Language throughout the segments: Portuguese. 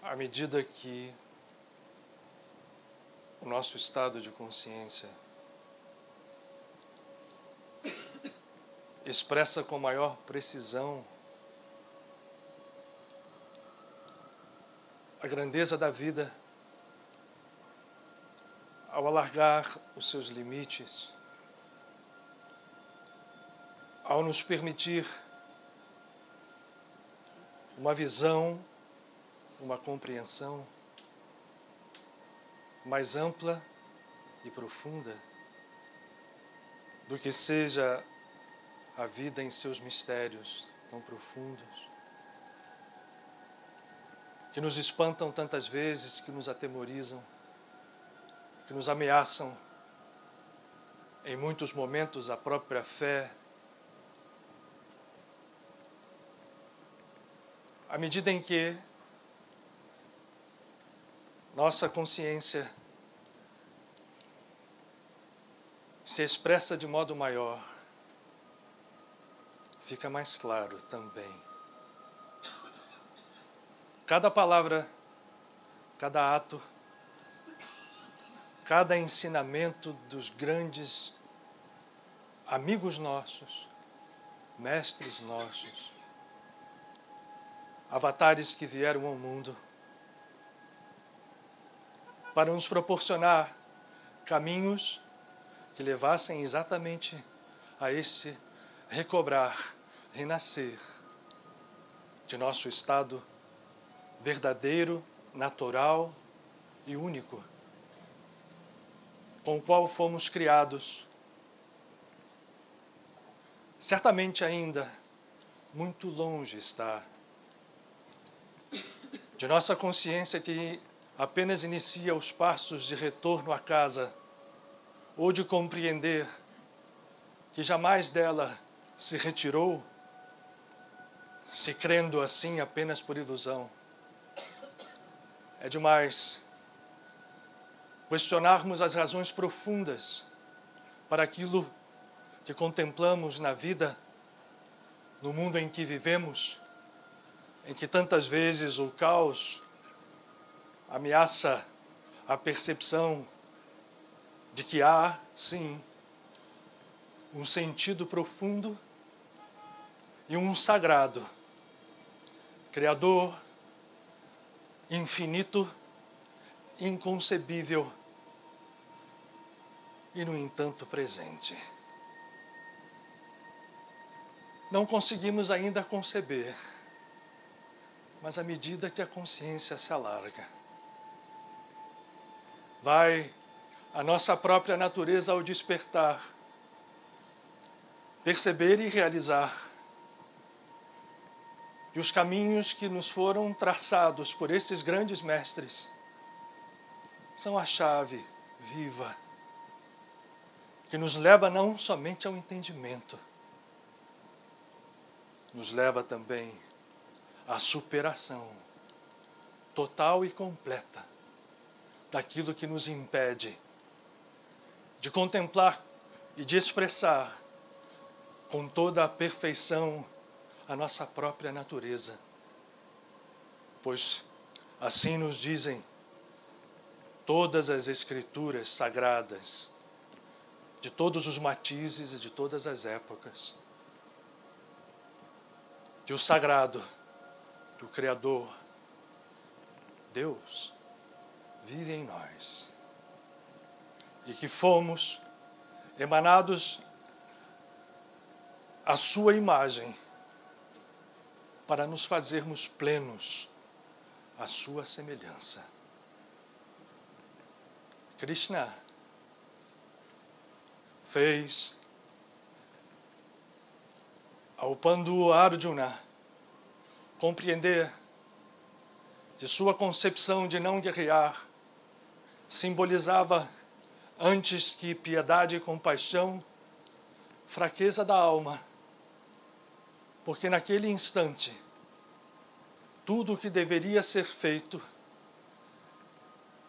À medida que o nosso estado de consciência expressa com maior precisão a grandeza da vida, ao alargar os seus limites, ao nos permitir uma visão, uma compreensão mais ampla e profunda do que seja a vida em seus mistérios tão profundos, que nos espantam tantas vezes, que nos atemorizam, que nos ameaçam, em muitos momentos, a própria fé. À medida em que nossa consciência se expressa de modo maior, fica mais claro também. Cada palavra, cada ato, cada ensinamento dos grandes amigos nossos, mestres nossos, avatares que vieram ao mundo para nos proporcionar caminhos que levassem exatamente a este recobrar, renascer de nosso estado verdadeiro, natural e único, com o qual fomos criados. Certamente ainda muito longe está de nossa consciência que apenas inicia os passos de retorno à casa, ou de compreender que jamais dela se retirou, se crendo assim apenas por ilusão. É demais questionarmos as razões profundas para aquilo que contemplamos na vida, no mundo em que vivemos, em que tantas vezes o caos ameaça a percepção de que há, sim, um sentido profundo e um sagrado, criador, infinito, inconcebível e, no entanto, presente. Não conseguimos ainda conceber, mas à medida que a consciência se alarga, vai a nossa própria natureza ao despertar, perceber e realizar que os caminhos que nos foram traçados por esses grandes mestres são a chave viva que nos leva não somente ao entendimento, nos leva também à superação total e completa daquilo que nos impede de contemplar e de expressar com toda a perfeição a nossa própria natureza. Pois assim nos dizem todas as escrituras sagradas, de todos os matizes e de todas as épocas, que o sagrado, que o Criador, Deus, vive em nós e que fomos emanados à sua imagem para nos fazermos plenos à sua semelhança. Krishna fez ao Pandu Arjuna compreender de sua concepção de não guerrear simbolizava, antes que piedade e compaixão, fraqueza da alma, porque naquele instante tudo o que deveria ser feito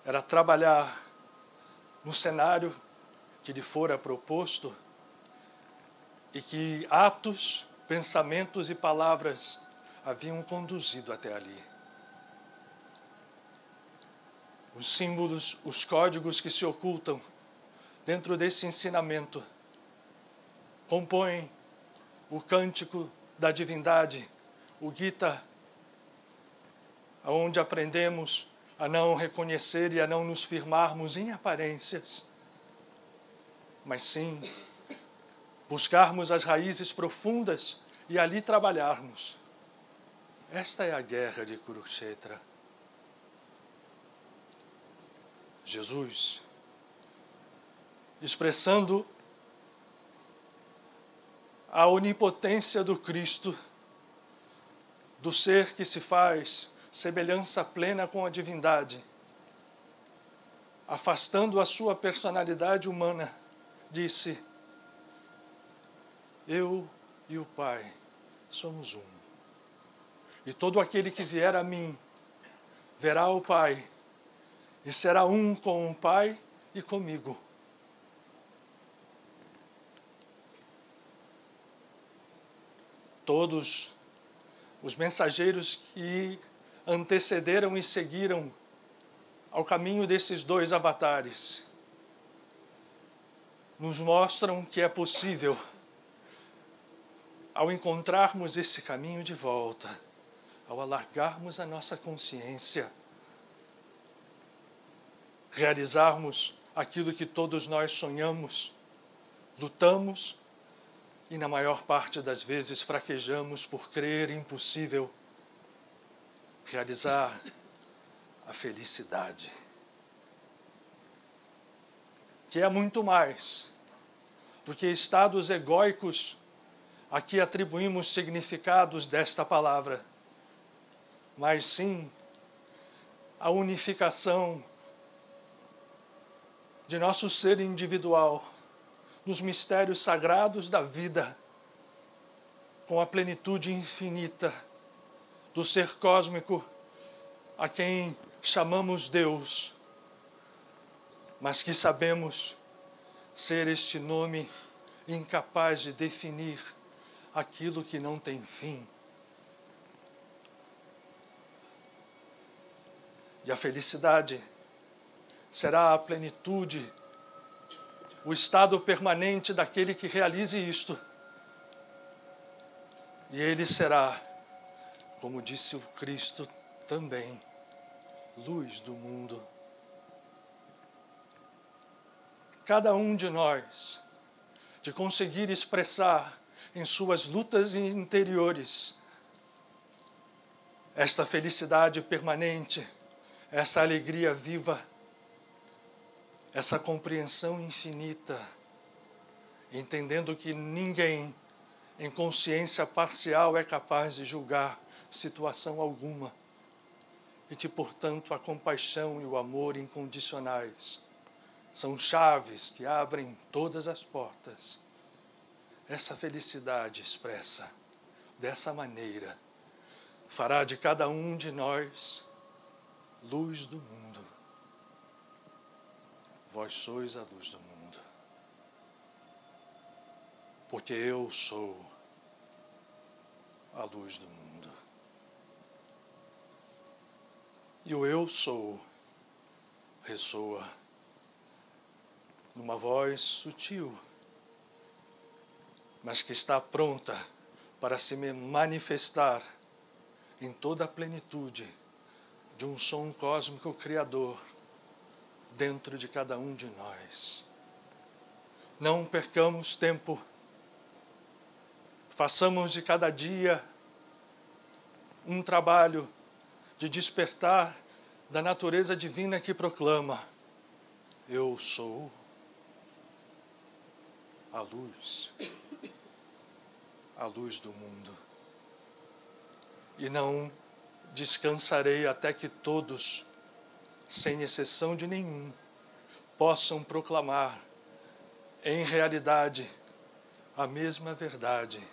era trabalhar no cenário que lhe fora proposto e que atos, pensamentos e palavras haviam conduzido até ali. os símbolos, os códigos que se ocultam dentro desse ensinamento compõem o cântico da divindade, o Gita, onde aprendemos a não reconhecer e a não nos firmarmos em aparências, mas sim buscarmos as raízes profundas e ali trabalharmos. Esta é a guerra de Kurukshetra. Jesus, expressando a onipotência do Cristo, do ser que se faz semelhança plena com a divindade, afastando a sua personalidade humana, disse: eu e o Pai somos um. E todo aquele que vier a mim verá o Pai e será um com o Pai e comigo. Todos os mensageiros que antecederam e seguiram ao caminho desses dois avatares nos mostram que é possível, ao encontrarmos esse caminho de volta, ao alargarmos a nossa consciência, realizarmos aquilo que todos nós sonhamos, lutamos e, na maior parte das vezes, fraquejamos por crer impossível, realizar a felicidade, que é muito mais do que estados egóicos a que atribuímos significados desta palavra, mas sim a unificação de nosso ser individual nos mistérios sagrados da vida, com a plenitude infinita do ser cósmico a quem chamamos Deus, mas que sabemos ser este nome incapaz de definir aquilo que não tem fim. E a felicidade será a plenitude, o estado permanente daquele que realize isto. E ele será, como disse o Cristo também, luz do mundo. Cada um de nós, de conseguir expressar em suas lutas interiores esta felicidade permanente, essa alegria viva, essa compreensão infinita, entendendo que ninguém em consciência parcial é capaz de julgar situação alguma e que, portanto, a compaixão e o amor incondicionais são chaves que abrem todas as portas. Essa felicidade expressa dessa maneira fará de cada um de nós luz do mundo. Vós sois a luz do mundo, porque eu sou a luz do mundo. E o eu sou ressoa numa voz sutil, mas que está pronta para se manifestar em toda a plenitude de um som cósmico criador dentro de cada um de nós. Não percamos tempo. Façamos de cada dia um trabalho de despertar da natureza divina que proclama: eu sou a luz do mundo. E não descansarei até que todos, sem exceção de nenhum, possam proclamar em realidade a mesma verdade.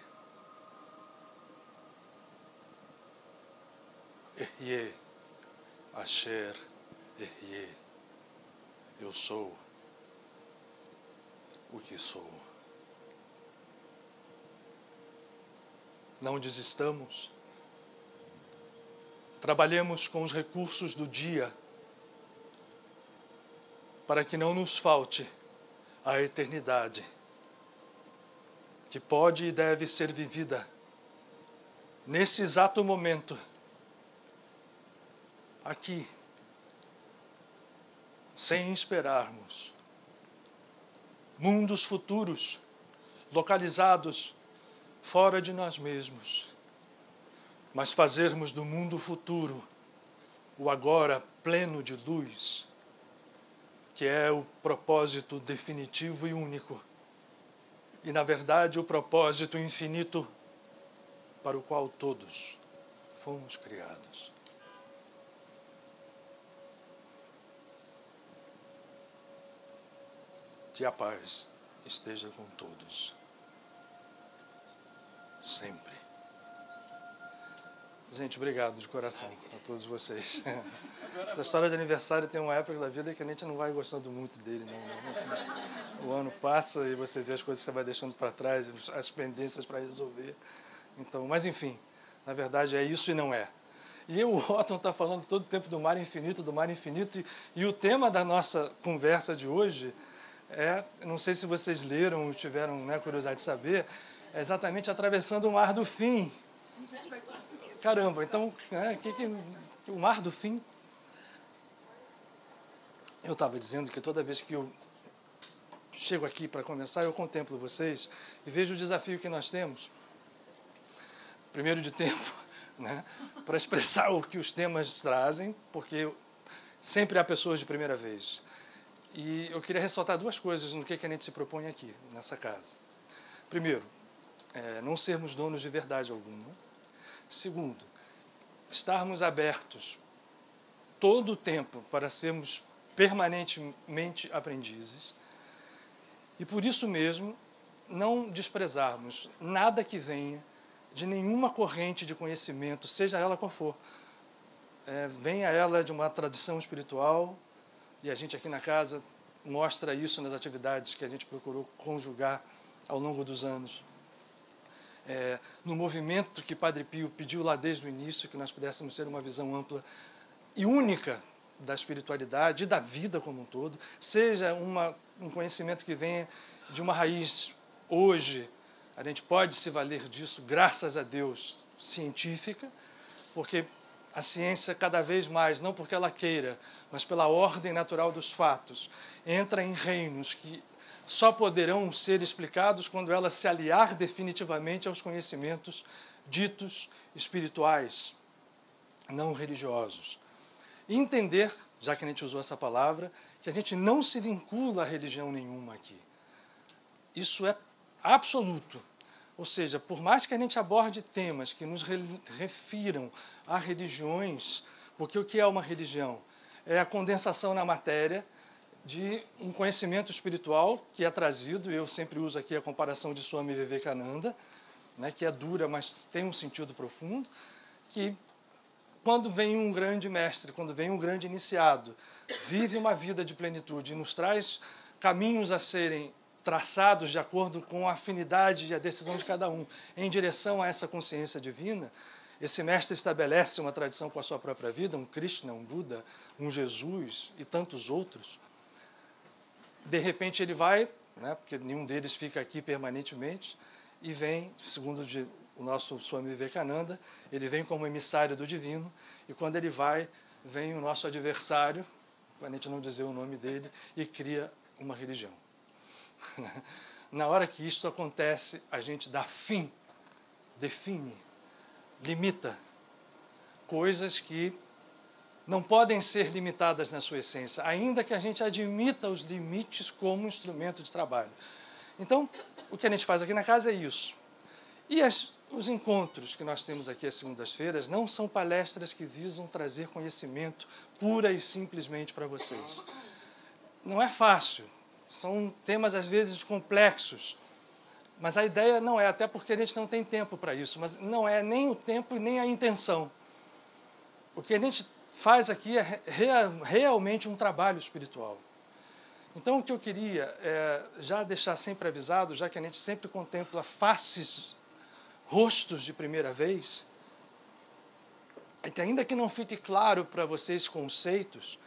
Ehyeh Asher Ehyeh. Eu sou o que sou. Não desistamos. Trabalhemos com os recursos do dia, para que não nos falte a eternidade, que pode e deve ser vivida nesse exato momento, aqui, sem esperarmos mundos futuros, localizados fora de nós mesmos, mas fazermos do mundo futuro o agora pleno de luz, que é o propósito definitivo e único, e na verdade o propósito infinito para o qual todos fomos criados. Que a paz esteja com todos, sempre. Gente, obrigado de coração a todos vocês. Essa história de aniversário tem uma época da vida que a gente não vai gostando muito dele, não. Assim, o ano passa e você vê as coisas que você vai deixando para trás, as pendências para resolver. Então, mas enfim, na verdade é isso e não é. E o Otton está falando todo o tempo do mar infinito, e o tema da nossa conversa de hoje não sei se vocês leram ou tiveram curiosidade de saber, é exatamente atravessando o mar do fim. Caramba, então, o mar do fim? Eu estava dizendo que toda vez que eu chego aqui para conversar, eu contemplo vocês e vejo o desafio que nós temos, primeiro de tempo, para expressar o que os temas trazem, porque sempre há pessoas de primeira vez. E eu queria ressaltar duas coisas no que a gente se propõe aqui, nessa casa. Primeiro, não sermos donos de verdade alguma. Segundo, estarmos abertos todo o tempo para sermos permanentemente aprendizes. E por isso mesmo, não desprezarmos nada que venha de nenhuma corrente de conhecimento, seja ela qual for. Venha ela de uma tradição espiritual, e a gente aqui na casa mostra isso nas atividades que a gente procurou conjugar ao longo dos anos. No movimento que Padre Pio pediu lá desde o início, que nós pudéssemos ter uma visão ampla e única da espiritualidade e da vida como um todo, seja um conhecimento que venha de uma raiz hoje, a gente pode se valer disso, graças a Deus, científica, porque a ciência cada vez mais, não porque ela queira, mas pela ordem natural dos fatos, entra em reinos que só poderão ser explicados quando ela se aliar definitivamente aos conhecimentos ditos espirituais, não religiosos. E entender, já que a gente usou essa palavra, que a gente não se vincula a religião nenhuma aqui. Isso é absoluto. Ou seja, por mais que a gente aborde temas que nos refiram a religiões, porque o que é uma religião? É a condensação na matéria de um conhecimento espiritual que é trazido, e eu sempre uso aqui a comparação de Swami Vivekananda, que é dura, mas tem um sentido profundo, que quando vem um grande mestre, quando vem um grande iniciado, vive uma vida de plenitude e nos traz caminhos a serem traçados de acordo com a afinidade e a decisão de cada um, em direção a essa consciência divina, esse mestre estabelece uma tradição com a sua própria vida, um Krishna, um Buda, um Jesus e tantos outros. De repente ele vai, porque nenhum deles fica aqui permanentemente, e vem, segundo o nosso Swami Vivekananda, ele vem como emissário do divino, e quando ele vai, vem o nosso adversário, para a gente não dizer o nome dele, e cria uma religião. Na hora que isto acontece, a gente dá fim, define, limita coisas que não podem ser limitadas na sua essência, ainda que a gente admita os limites como instrumento de trabalho. Então, o que a gente faz aqui na casa é isso. E os encontros que nós temos aqui às segundas-feiras não são palestras que visam trazer conhecimento pura e simplesmente para vocês. Não é fácil. São temas, às vezes, complexos, mas a ideia não é, até porque a gente não tem tempo para isso, mas não é nem o tempo e nem a intenção. O que a gente faz aqui é realmente um trabalho espiritual. Então, o que eu queria é já deixar sempre avisado, já que a gente sempre contempla faces, rostos de primeira vez, é que ainda que não fique claro para vocês conceitos,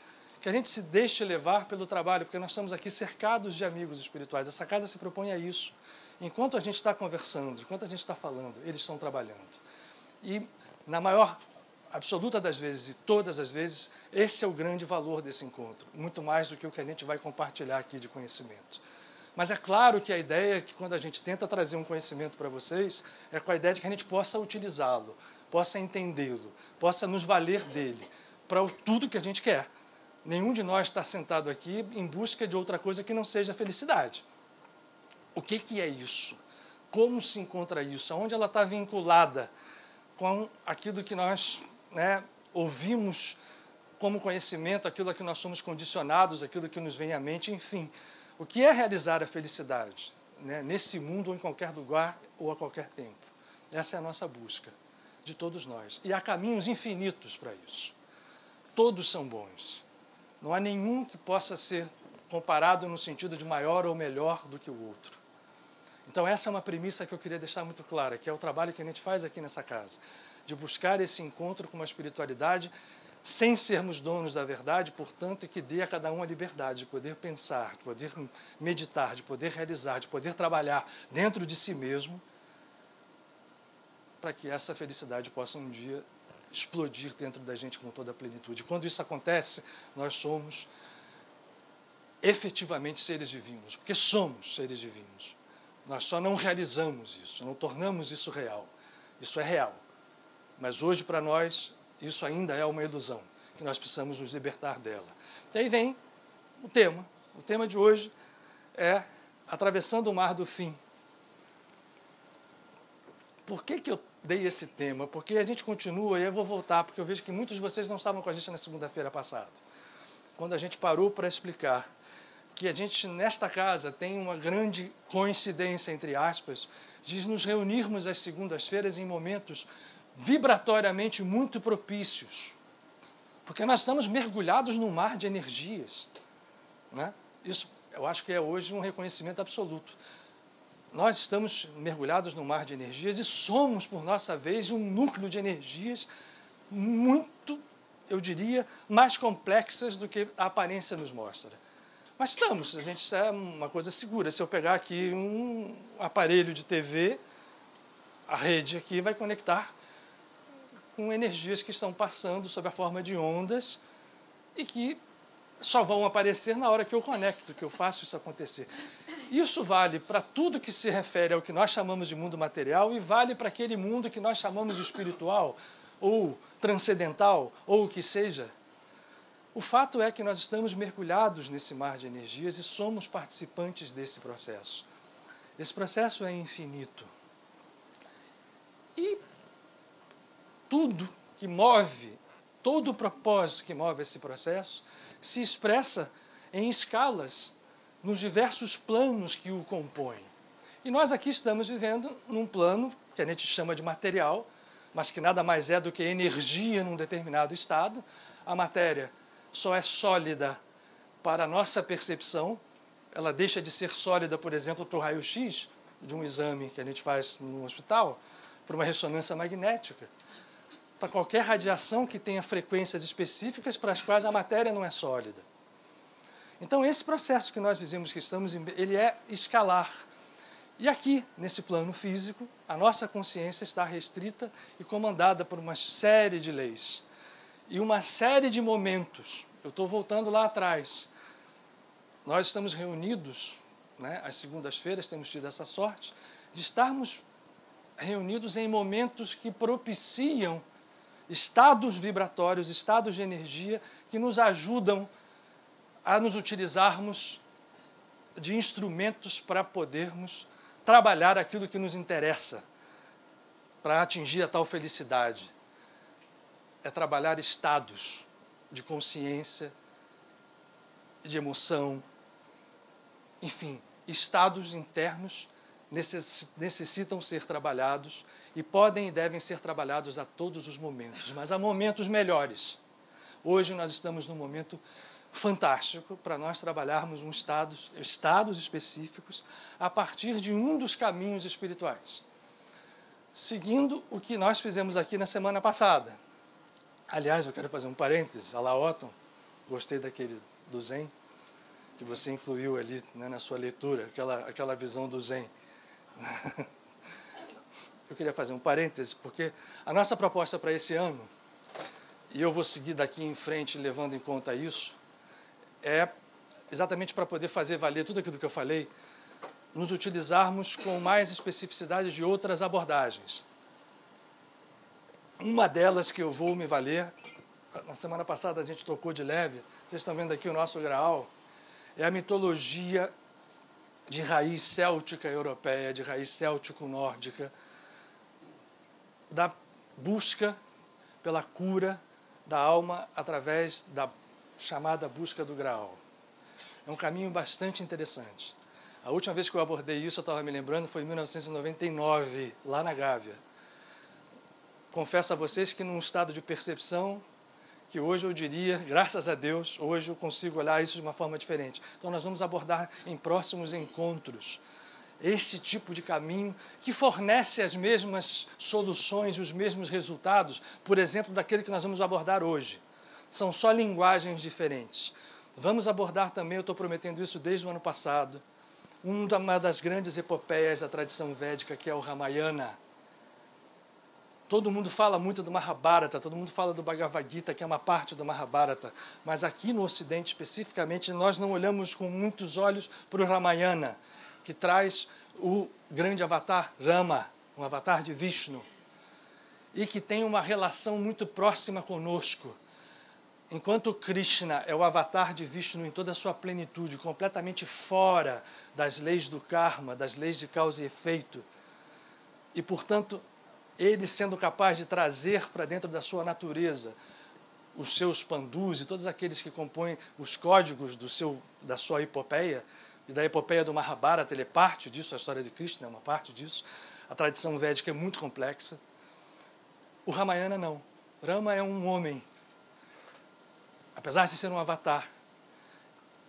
que a gente se deixe levar pelo trabalho, porque nós estamos aqui cercados de amigos espirituais. Essa casa se propõe a isso. Enquanto a gente está conversando, enquanto a gente está falando, eles estão trabalhando. E na maior absoluta das vezes e todas as vezes, esse é o grande valor desse encontro, muito mais do que o que a gente vai compartilhar aqui de conhecimento. Mas é claro que a ideia é que quando a gente tenta trazer um conhecimento para vocês, é com a ideia de que a gente possa utilizá-lo, possa entendê-lo, possa nos valer dele, para tudo que a gente quer. Nenhum de nós está sentado aqui em busca de outra coisa que não seja felicidade. O que é isso? Como se encontra isso? Aonde ela está vinculada com aquilo que nós ouvimos como conhecimento, aquilo a que nós somos condicionados, aquilo que nos vem à mente, enfim. O que é realizar a felicidade, nesse mundo ou em qualquer lugar ou a qualquer tempo? Essa é a nossa busca, de todos nós. E há caminhos infinitos para isso. Todos são bons. Não há nenhum que possa ser comparado no sentido de maior ou melhor do que o outro. Então essa é uma premissa que eu queria deixar muito clara, que é o trabalho que a gente faz aqui nessa casa, de buscar esse encontro com uma espiritualidade sem sermos donos da verdade, portanto, e que dê a cada um a liberdade de poder pensar, de poder meditar, de poder realizar, de poder trabalhar dentro de si mesmo, para que essa felicidade possa um dia explodir dentro da gente com toda a plenitude. Quando isso acontece, nós somos efetivamente seres divinos, porque somos seres divinos. Nós só não realizamos isso, não tornamos isso real. Isso é real. Mas hoje, para nós, isso ainda é uma ilusão, que nós precisamos nos libertar dela. E aí vem o tema. O tema de hoje é Atravessando o Mar do Fim. Por que eu dei esse tema? Porque a gente continua, e eu vou voltar, porque eu vejo que muitos de vocês não estavam com a gente na segunda-feira passada, quando a gente parou para explicar que a gente, nesta casa, tem uma grande coincidência, entre aspas, de nos reunirmos às segundas-feiras em momentos vibratoriamente muito propícios. Porque nós estamos mergulhados num mar de energias. Isso, eu acho que é hoje um reconhecimento absoluto. Nós estamos mergulhados num mar de energias e somos, por nossa vez, um núcleo de energias muito, eu diria, mais complexas do que a aparência nos mostra. Mas estamos, a gente é uma coisa segura. Se eu pegar aqui um aparelho de TV, a rede aqui vai conectar com energias que estão passando sob a forma de ondas e que só vão aparecer na hora que eu conecto, que eu faço isso acontecer. Isso vale para tudo que se refere ao que nós chamamos de mundo material e vale para aquele mundo que nós chamamos de espiritual ou transcendental ou o que seja. O fato é que nós estamos mergulhados nesse mar de energias e somos participantes desse processo. Esse processo é infinito. E tudo que move, todo o propósito que move esse processo, se expressa em escalas, nos diversos planos que o compõem. E nós aqui estamos vivendo num plano que a gente chama de material, mas que nada mais é do que energia num determinado estado. A matéria só é sólida para a nossa percepção. Ela deixa de ser sólida, por exemplo, para o raio-x de um exame que a gente faz no hospital, para uma ressonância magnética, para qualquer radiação que tenha frequências específicas para as quais a matéria não é sólida. Então, esse processo que nós vivemos, que estamos ele é escalar. E aqui, nesse plano físico, a nossa consciência está restrita e comandada por uma série de leis. E uma série de momentos. Eu estou voltando lá atrás. Nós estamos reunidos, às segundas-feiras, temos tido essa sorte, de estarmos reunidos em momentos que propiciam estados vibratórios, estados de energia que nos ajudam a nos utilizarmos de instrumentos para podermos trabalhar aquilo que nos interessa, para atingir a tal felicidade. É trabalhar estados de consciência, de emoção, enfim, estados internos necessitam ser trabalhados e podem e devem ser trabalhados a todos os momentos, mas há momentos melhores. Hoje nós estamos num momento fantástico para nós trabalharmos estados específicos a partir de um dos caminhos espirituais, seguindo o que nós fizemos aqui na semana passada. Aliás, eu quero fazer um parênteses, a la Otton, Gostei daquele do Zen, que você incluiu ali, né, na sua leitura, aquela visão do Zen. Eu queria fazer um parêntese, porque a nossa proposta para esse ano, e eu vou seguir daqui em frente levando em conta isso, é exatamente para poder fazer valer tudo aquilo que eu falei, nos utilizarmos com mais especificidade de outras abordagens. Uma delas que eu vou me valer, na semana passada a gente tocou de leve, vocês estão vendo aqui o nosso graal, é a mitologia de raiz céltica europeia, de raiz céltico-nórdica, da busca pela cura da alma através da chamada busca do graal. É um caminho bastante interessante. A última vez que eu abordei isso, eu estava me lembrando, foi em 1999, lá na Gávea. Confesso a vocês que num estado de percepção, que hoje eu diria, graças a Deus, hoje eu consigo olhar isso de uma forma diferente. Então nós vamos abordar em próximos encontros esse tipo de caminho que fornece as mesmas soluções e os mesmos resultados, por exemplo, daquele que nós vamos abordar hoje. São só linguagens diferentes. Vamos abordar também, eu estou prometendo isso desde o ano passado, uma das grandes epopeias da tradição védica, que é o Ramayana. Todo mundo fala muito do Mahabharata, todo mundo fala do Bhagavad Gita, que é uma parte do Mahabharata, mas aqui no Ocidente, especificamente, nós não olhamos com muitos olhos para o Ramayana, que traz o grande avatar Rama, um avatar de Vishnu, e que tem uma relação muito próxima conosco. Enquanto Krishna é o avatar de Vishnu em toda a sua plenitude, completamente fora das leis do karma, das leis de causa e efeito, e, portanto, ele sendo capaz de trazer para dentro da sua natureza os seus pandus e todos aqueles que compõem os códigos da sua epopeia, e da epopeia do Mahabharata, ele é parte disso, a história de Krishna é uma parte disso, a tradição védica é muito complexa. O Ramayana não. Rama é um homem, apesar de ser um avatar,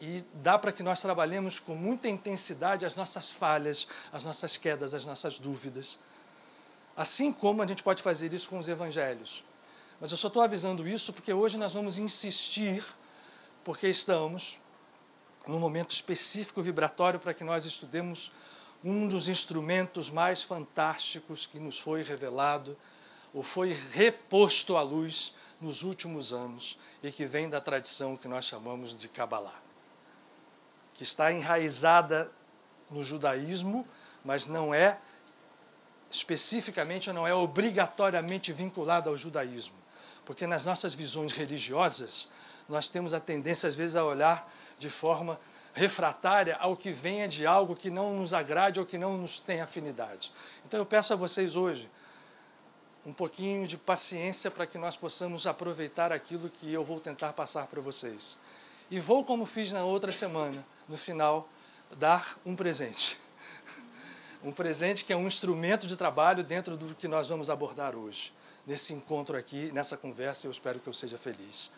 e dá para que nós trabalhemos com muita intensidade as nossas falhas, as nossas quedas, as nossas dúvidas. Assim como a gente pode fazer isso com os evangelhos. Mas eu só estou avisando isso porque hoje nós vamos insistir, porque estamos num momento específico vibratório para que nós estudemos um dos instrumentos mais fantásticos que nos foi revelado, ou foi reposto à luz nos últimos anos, e que vem da tradição que nós chamamos de Kabbalah, que está enraizada no judaísmo, mas não é especificamente, não é obrigatoriamente vinculada ao judaísmo. Porque nas nossas visões religiosas, nós temos a tendência, às vezes, a olhar de forma refratária ao que venha de algo que não nos agrade ou que não nos tem afinidade. Então eu peço a vocês hoje um pouquinho de paciência para que nós possamos aproveitar aquilo que eu vou tentar passar para vocês. E vou, como fiz na outra semana, no final, dar um presente. Um presente que é um instrumento de trabalho dentro do que nós vamos abordar hoje. Nesse encontro aqui, nessa conversa, eu espero que eu seja feliz.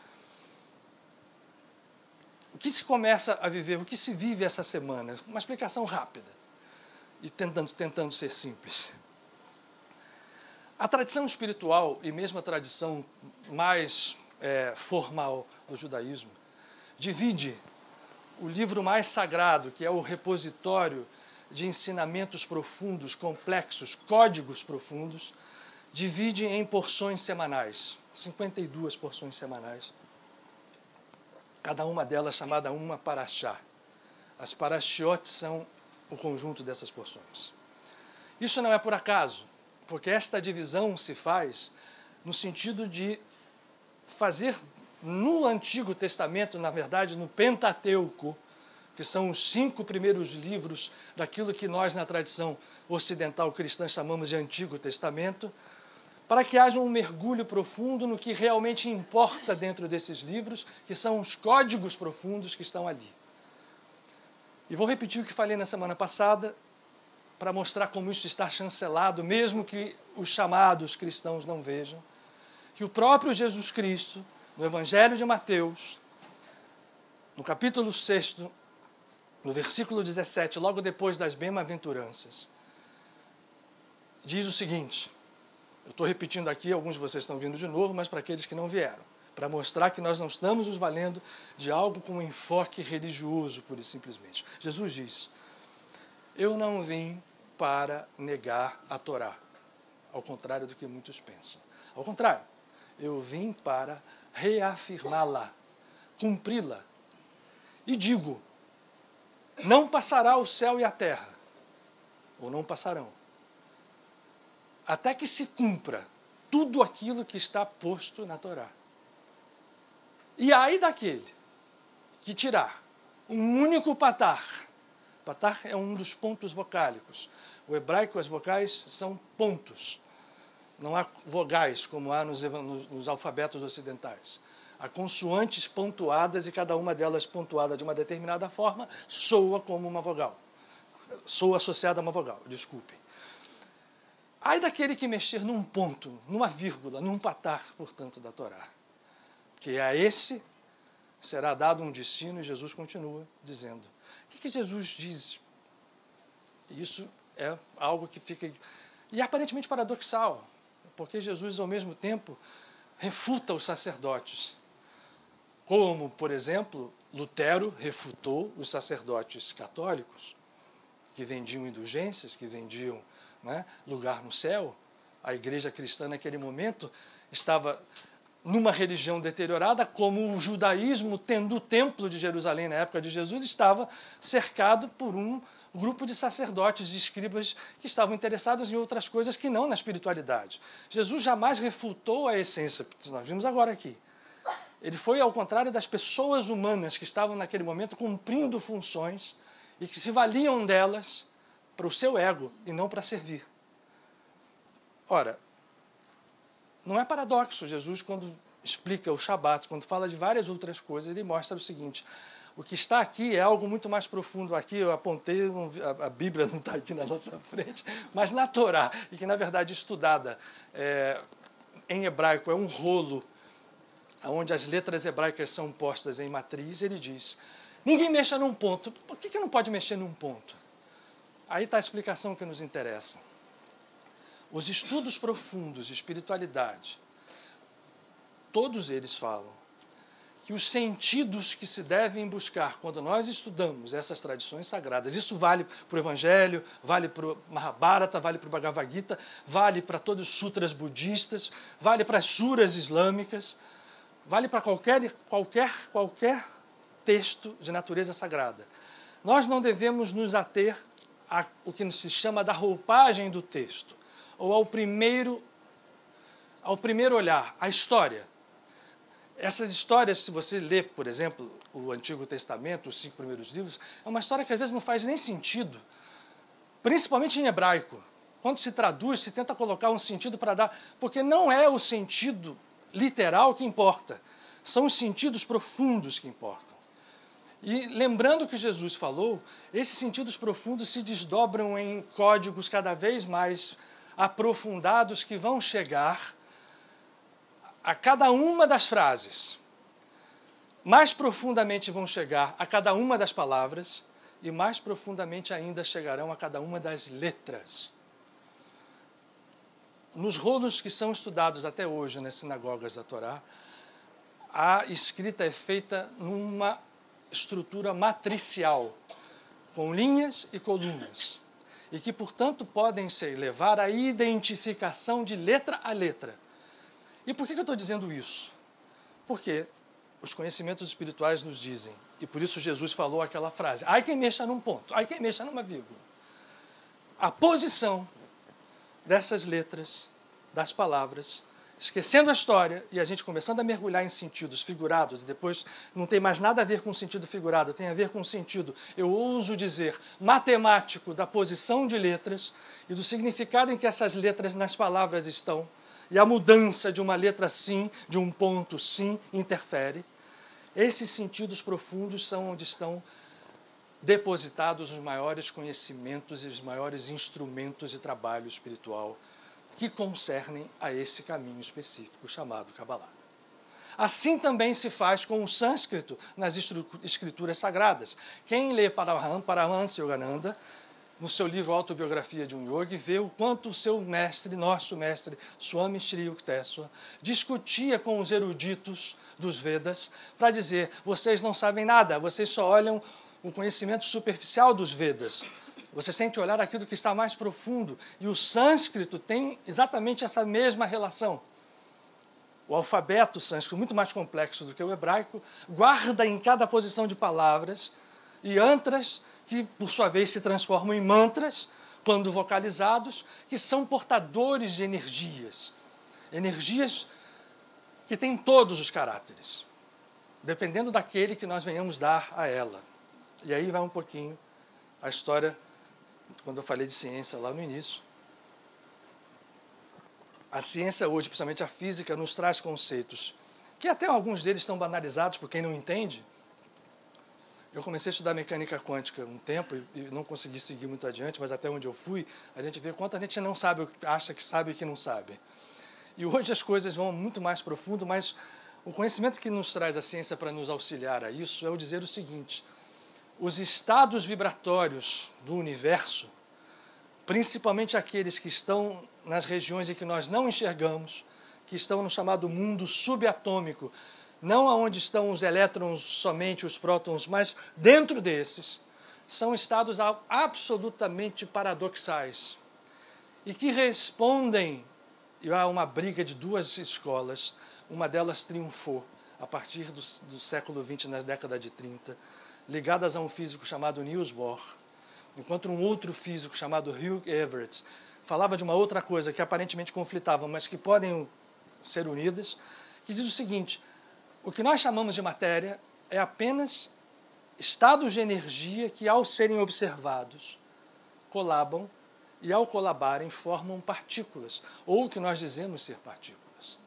O que se começa a viver, o que se vive essa semana? Uma explicação rápida e tentando ser simples. A tradição espiritual e mesmo a tradição mais formal do judaísmo divide o livro mais sagrado, que é o repositório de ensinamentos profundos, complexos, códigos profundos, divide em porções semanais, 52 porções semanais. Cada uma delas chamada uma parashá. As parashiot são o conjunto dessas porções. Isso não é por acaso, porque esta divisão se faz no sentido de fazer no Antigo Testamento, na verdade no Pentateuco, que são os 5 primeiros livros daquilo que nós na tradição ocidental cristã chamamos de Antigo Testamento, para que haja um mergulho profundo no que realmente importa dentro desses livros, que são os códigos profundos que estão ali. E vou repetir o que falei na semana passada, para mostrar como isso está chancelado, mesmo que os chamados cristãos não vejam, que o próprio Jesus Cristo, no Evangelho de Mateus, no capítulo 6, no versículo 17, logo depois das bem-aventuranças, diz o seguinte, eu estou repetindo aqui, alguns de vocês estão vindo de novo, mas para aqueles que não vieram. para mostrar que nós não estamos nos valendo de algo com um enfoque religioso, pura e simplesmente. Jesus diz: eu não vim para negar a Torá, ao contrário do que muitos pensam. Ao contrário, eu vim para reafirmá-la, cumpri-la. E digo, não passará o céu e a terra, ou não passarão, até que se cumpra tudo aquilo que está posto na Torá. E aí daquele que tirar um único patar. Patar é um dos pontos vocálicos. O hebraico, as vocais são pontos. Não há vogais como há nos alfabetos ocidentais. Há consoantes pontuadas e cada uma delas pontuada de uma determinada forma soa como uma vogal. Soa associada a uma vogal, desculpe. Ai daquele que mexer num ponto, numa vírgula, num patar, portanto, da Torá. Que a esse será dado um destino, e Jesus continua dizendo. O que Jesus diz? Isso é algo que fica... E aparentemente paradoxal, porque Jesus, ao mesmo tempo, refuta os sacerdotes. Como, por exemplo, Lutero refutou os sacerdotes católicos, que vendiam indulgências, que vendiam, né, lugar no céu. A igreja cristã, naquele momento, estava numa religião deteriorada, como o judaísmo, tendo o templo de Jerusalém na época de Jesus, estava cercado por um grupo de sacerdotes e escribas que estavam interessados em outras coisas que não na espiritualidade. Jesus jamais refutou a essência, que nós vimos agora aqui. Ele foi ao contrário das pessoas humanas que estavam naquele momento cumprindo funções e que se valiam delas para o seu ego e não para servir. Ora, não é paradoxo Jesus, quando explica o Shabat, quando fala de várias outras coisas, ele mostra o seguinte: o que está aqui é algo muito mais profundo. Aqui eu apontei, a Bíblia não está aqui na nossa frente, mas na Torá, e que na verdade estudada em hebraico é um rolo, onde as letras hebraicas são postas em matriz. Ele diz: ninguém mexa num ponto. Por que não pode mexer num ponto? Aí está a explicação que nos interessa. Os estudos profundos de espiritualidade, todos eles falam que os sentidos que se devem buscar quando nós estudamos essas tradições sagradas, isso vale para o Evangelho, vale para o Mahabharata, vale para o Bhagavad Gita, vale para todos os sutras budistas, vale para as suras islâmicas, vale para qualquer texto de natureza sagrada. Nós não devemos nos ater ao que se chama da roupagem do texto, ou ao primeiro olhar, a história. Essas histórias, se você lê, por exemplo, o Antigo Testamento, os 5 primeiros livros, é uma história que às vezes não faz nem sentido, principalmente em hebraico. Quando se traduz, se tenta colocar um sentido para dar, porque não é o sentido literal que importa, são os sentidos profundos que importam. E lembrando que Jesus falou, esses sentidos profundos se desdobram em códigos cada vez mais aprofundados que vão chegar a cada uma das frases. Mais profundamente vão chegar a cada uma das palavras e mais profundamente ainda chegarão a cada uma das letras. Nos rolos que são estudados até hoje nas sinagogas da Torá, a escrita é feita numa estrutura matricial, com linhas e colunas, e que, portanto, podem levar à identificação de letra a letra. E por que eu estou dizendo isso? Porque os conhecimentos espirituais nos dizem, e por isso Jesus falou aquela frase: ai quem mexa num ponto, ai quem mexa numa vírgula. A posição dessas letras, das palavras, esquecendo a história e a gente começando a mergulhar em sentidos figurados, e depois não tem mais nada a ver com o sentido figurado, tem a ver com o sentido, eu ouso dizer, matemático da posição de letras e do significado em que essas letras nas palavras estão, e a mudança de uma letra sim, de um ponto sim, interfere. Esses sentidos profundos são onde estão depositados os maiores conhecimentos e os maiores instrumentos de trabalho espiritual que concernem a esse caminho específico chamado Kabbalah. Assim também se faz com o sânscrito nas escrituras sagradas. Quem lê Paramahansa Yogananda no seu livro Autobiografia de um Yogi, vê o quanto o seu mestre, nosso mestre, Swami Shri Yukteswar, discutia com os eruditos dos Vedas para dizer: vocês não sabem nada, vocês só olham o conhecimento superficial dos Vedas. Vocês têm que olhar aquilo que está mais profundo. E o sânscrito tem exatamente essa mesma relação. O alfabeto sânscrito, muito mais complexo do que o hebraico, guarda em cada posição de palavras yantras que, por sua vez, se transformam em mantras, quando vocalizados, que são portadores de energias. Energias que têm todos os caráteres, dependendo daquele que nós venhamos dar a ela. E aí vai um pouquinho a história, quando eu falei de ciência lá no início. A ciência hoje, principalmente a física, nos traz conceitos que até alguns deles estão banalizados por quem não entende. Eu comecei a estudar mecânica quântica um tempo e não consegui seguir muito adiante, mas até onde eu fui, a gente vê quanto a gente não sabe, acha que sabe e que não sabe. E hoje as coisas vão muito mais profundo, mas o conhecimento que nos traz a ciência para nos auxiliar a isso é o dizer o seguinte: os estados vibratórios do universo, principalmente aqueles que estão nas regiões em que nós não enxergamos, que estão no chamado mundo subatômico, não aonde estão os elétrons somente, os prótons, mas dentro desses, são estados absolutamente paradoxais e que respondem a uma briga de duas escolas. Uma delas triunfou a partir do século XX, na década de 30, ligadas a um físico chamado Niels Bohr, enquanto um outro físico chamado Hugh Everett falava de uma outra coisa que aparentemente conflitavam, mas que podem ser unidas, que diz o seguinte: o que nós chamamos de matéria é apenas estados de energia que, ao serem observados, colabam e, ao colabarem, formam partículas, ou o que nós dizemos ser partículas.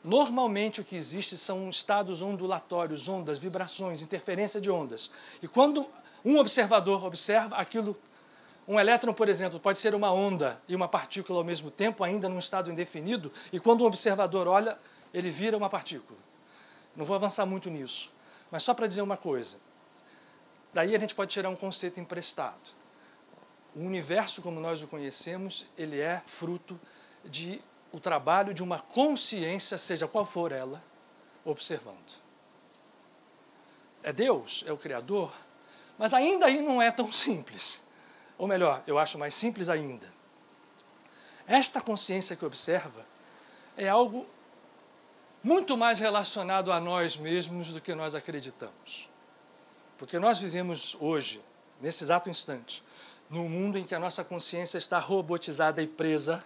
Normalmente o que existe são estados ondulatórios, ondas, vibrações, interferência de ondas. E quando um observador observa aquilo, um elétron, por exemplo, pode ser uma onda e uma partícula ao mesmo tempo, ainda num estado indefinido, e quando um observador olha, ele vira uma partícula. Não vou avançar muito nisso, mas só para dizer uma coisa. Daí a gente pode tirar um conceito emprestado. O universo, como nós o conhecemos, ele é fruto de o trabalho de uma consciência, seja qual for ela, observando. É Deus, é o Criador, mas ainda aí não é tão simples. Ou melhor, eu acho mais simples ainda. Esta consciência que observa é algo muito mais relacionado a nós mesmos do que nós acreditamos. Porque nós vivemos hoje, nesse exato instante, num mundo em que a nossa consciência está robotizada e presa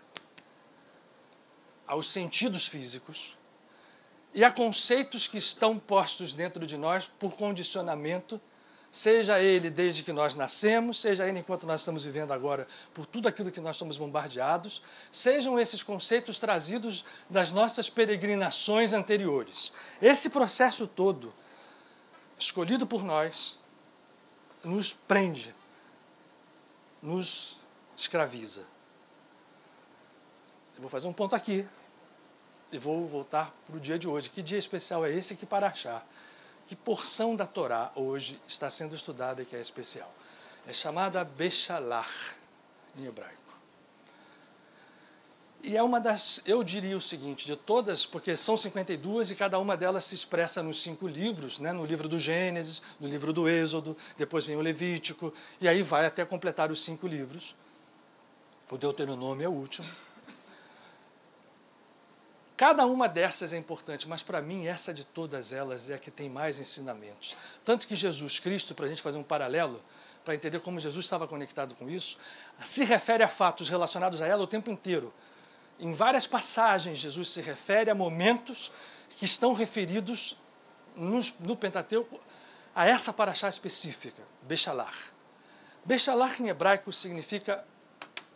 aos sentidos físicos e a conceitos que estão postos dentro de nós por condicionamento, seja ele desde que nós nascemos, seja ele enquanto nós estamos vivendo agora, por tudo aquilo que nós somos bombardeados, sejam esses conceitos trazidos das nossas peregrinações anteriores. Esse processo todo, escolhido por nós, nos prende, nos escraviza. Eu vou fazer um ponto aqui e vou voltar para o dia de hoje. Que dia especial é esse que para achar? Que porção da Torá hoje está sendo estudada e que é especial? É chamada Beshalach, em hebraico. E é uma das, eu diria o seguinte, de todas, porque são 52 e cada uma delas se expressa nos 5 livros, né? No livro do Gênesis, no livro do Êxodo, depois vem o Levítico, e aí vai até completar os 5 livros. O Deuteronômio é o último. Cada uma dessas é importante, mas para mim essa de todas elas é a que tem mais ensinamentos. Tanto que Jesus Cristo, para a gente fazer um paralelo, para entender como Jesus estava conectado com isso, se refere a fatos relacionados a ela o tempo inteiro. Em várias passagens, Jesus se refere a momentos que estão referidos no Pentateuco a essa paraxá específica, Beshalach. Beshalach em hebraico significa,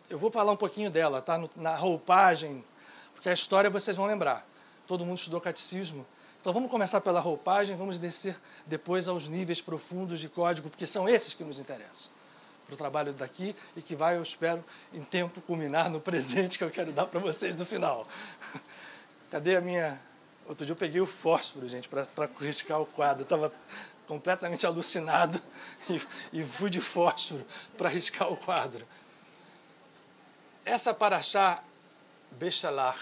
eu vou falar um pouquinho dela, tá? Na roupagem, porque a história vocês vão lembrar. Todo mundo estudou catecismo. Então vamos começar pela roupagem, vamos descer depois aos níveis profundos de código, porque são esses que nos interessam para o trabalho daqui e que vai, eu espero, em tempo culminar no presente que eu quero dar para vocês no final. Cadê a minha... Outro dia eu peguei o fósforo, gente, para riscar o quadro. Estava completamente alucinado e fui de fósforo para riscar o quadro. Essa paraxá Beshalach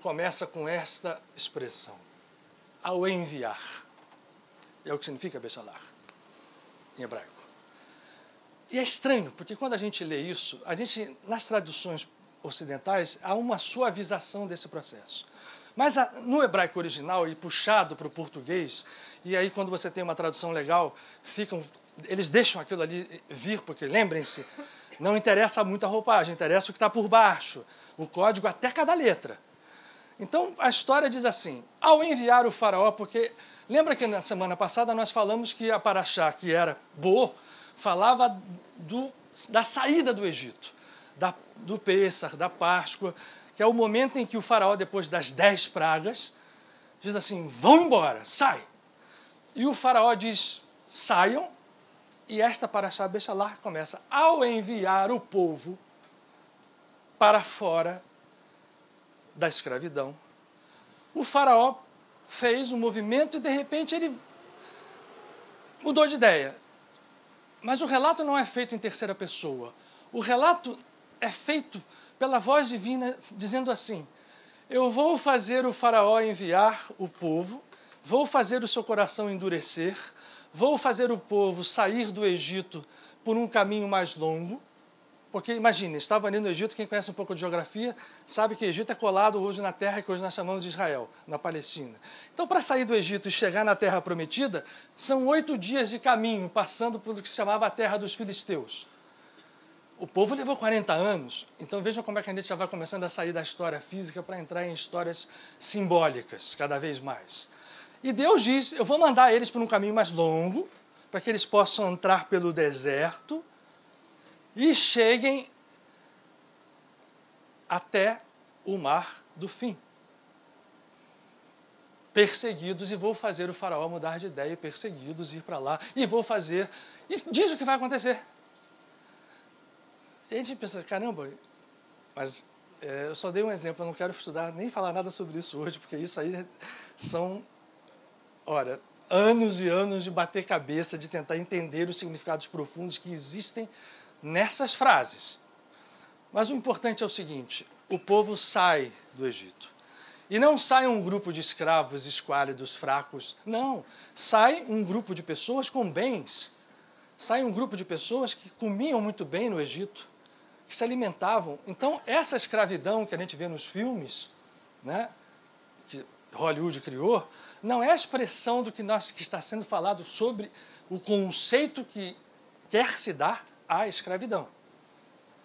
começa com esta expressão, ao enviar. É o que significa Beshalach em hebraico. E é estranho, porque quando a gente lê isso, nas traduções ocidentais, há uma suavização desse processo. Mas no hebraico original, e puxado para o português, e aí quando você tem uma tradução legal, eles deixam aquilo ali vir, porque lembrem-se, não interessa muito a roupagem, interessa o que está por baixo, o código até cada letra. Então a história diz assim, ao enviar o faraó, porque lembra que na semana passada nós falamos que a paraxá, que era Bo, falava da saída do Egito, do Pêssar, da Páscoa, que é o momento em que o faraó, depois das 10 pragas, diz assim, vão embora, sai. E o faraó diz, saiam, e esta paraxá Beshalach começa, ao enviar o povo para fora da escravidão, o faraó fez um movimento e de repente ele mudou de ideia. Mas o relato não é feito em terceira pessoa. O relato é feito pela voz divina dizendo assim, eu vou fazer o faraó enviar o povo, vou fazer o seu coração endurecer, vou fazer o povo sair do Egito por um caminho mais longo, porque imagine, estava ali no Egito, quem conhece um pouco de geografia, sabe que o Egito é colado hoje na terra que hoje nós chamamos de Israel, na Palestina. Então, para sair do Egito e chegar na terra prometida, são 8 dias de caminho, passando pelo que se chamava a terra dos filisteus. O povo levou 40 anos, então vejam como é que a gente já vai começando a sair da história física para entrar em histórias simbólicas, cada vez mais. E Deus diz, eu vou mandar eles por um caminho mais longo, para que eles possam entrar pelo deserto e cheguem até o mar do fim. Perseguidos, e vou fazer o faraó mudar de ideia, perseguidos, ir para lá, e vou fazer... E diz o que vai acontecer. E a gente pensa, caramba, mas eu só dei um exemplo, eu não quero estudar, nem falar nada sobre isso hoje, porque isso aí são... Ora, anos e anos de bater cabeça, de tentar entender os significados profundos que existem nessas frases. Mas o importante é o seguinte, o povo sai do Egito. E não sai um grupo de escravos esquálidos, fracos. Não, sai um grupo de pessoas com bens. Sai um grupo de pessoas que comiam muito bem no Egito, que se alimentavam. Então, essa escravidão que a gente vê nos filmes, né, que Hollywood criou, não é a expressão do que está sendo falado sobre o conceito que quer se dar à escravidão.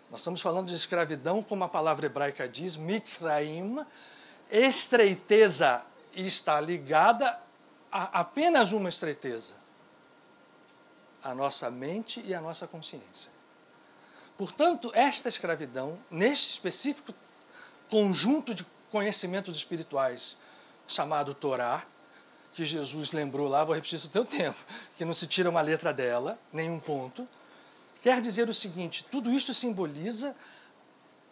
Nós estamos falando de escravidão, como a palavra hebraica diz, mitzraim, estreiteza, está ligada a apenas uma estreiteza, a nossa mente e a nossa consciência. Portanto, esta escravidão, neste específico conjunto de conhecimentos espirituais chamado Torá, que Jesus lembrou lá, vou repetir isso no teu tempo, que não se tira uma letra dela, nenhum ponto, quer dizer o seguinte, tudo isso simboliza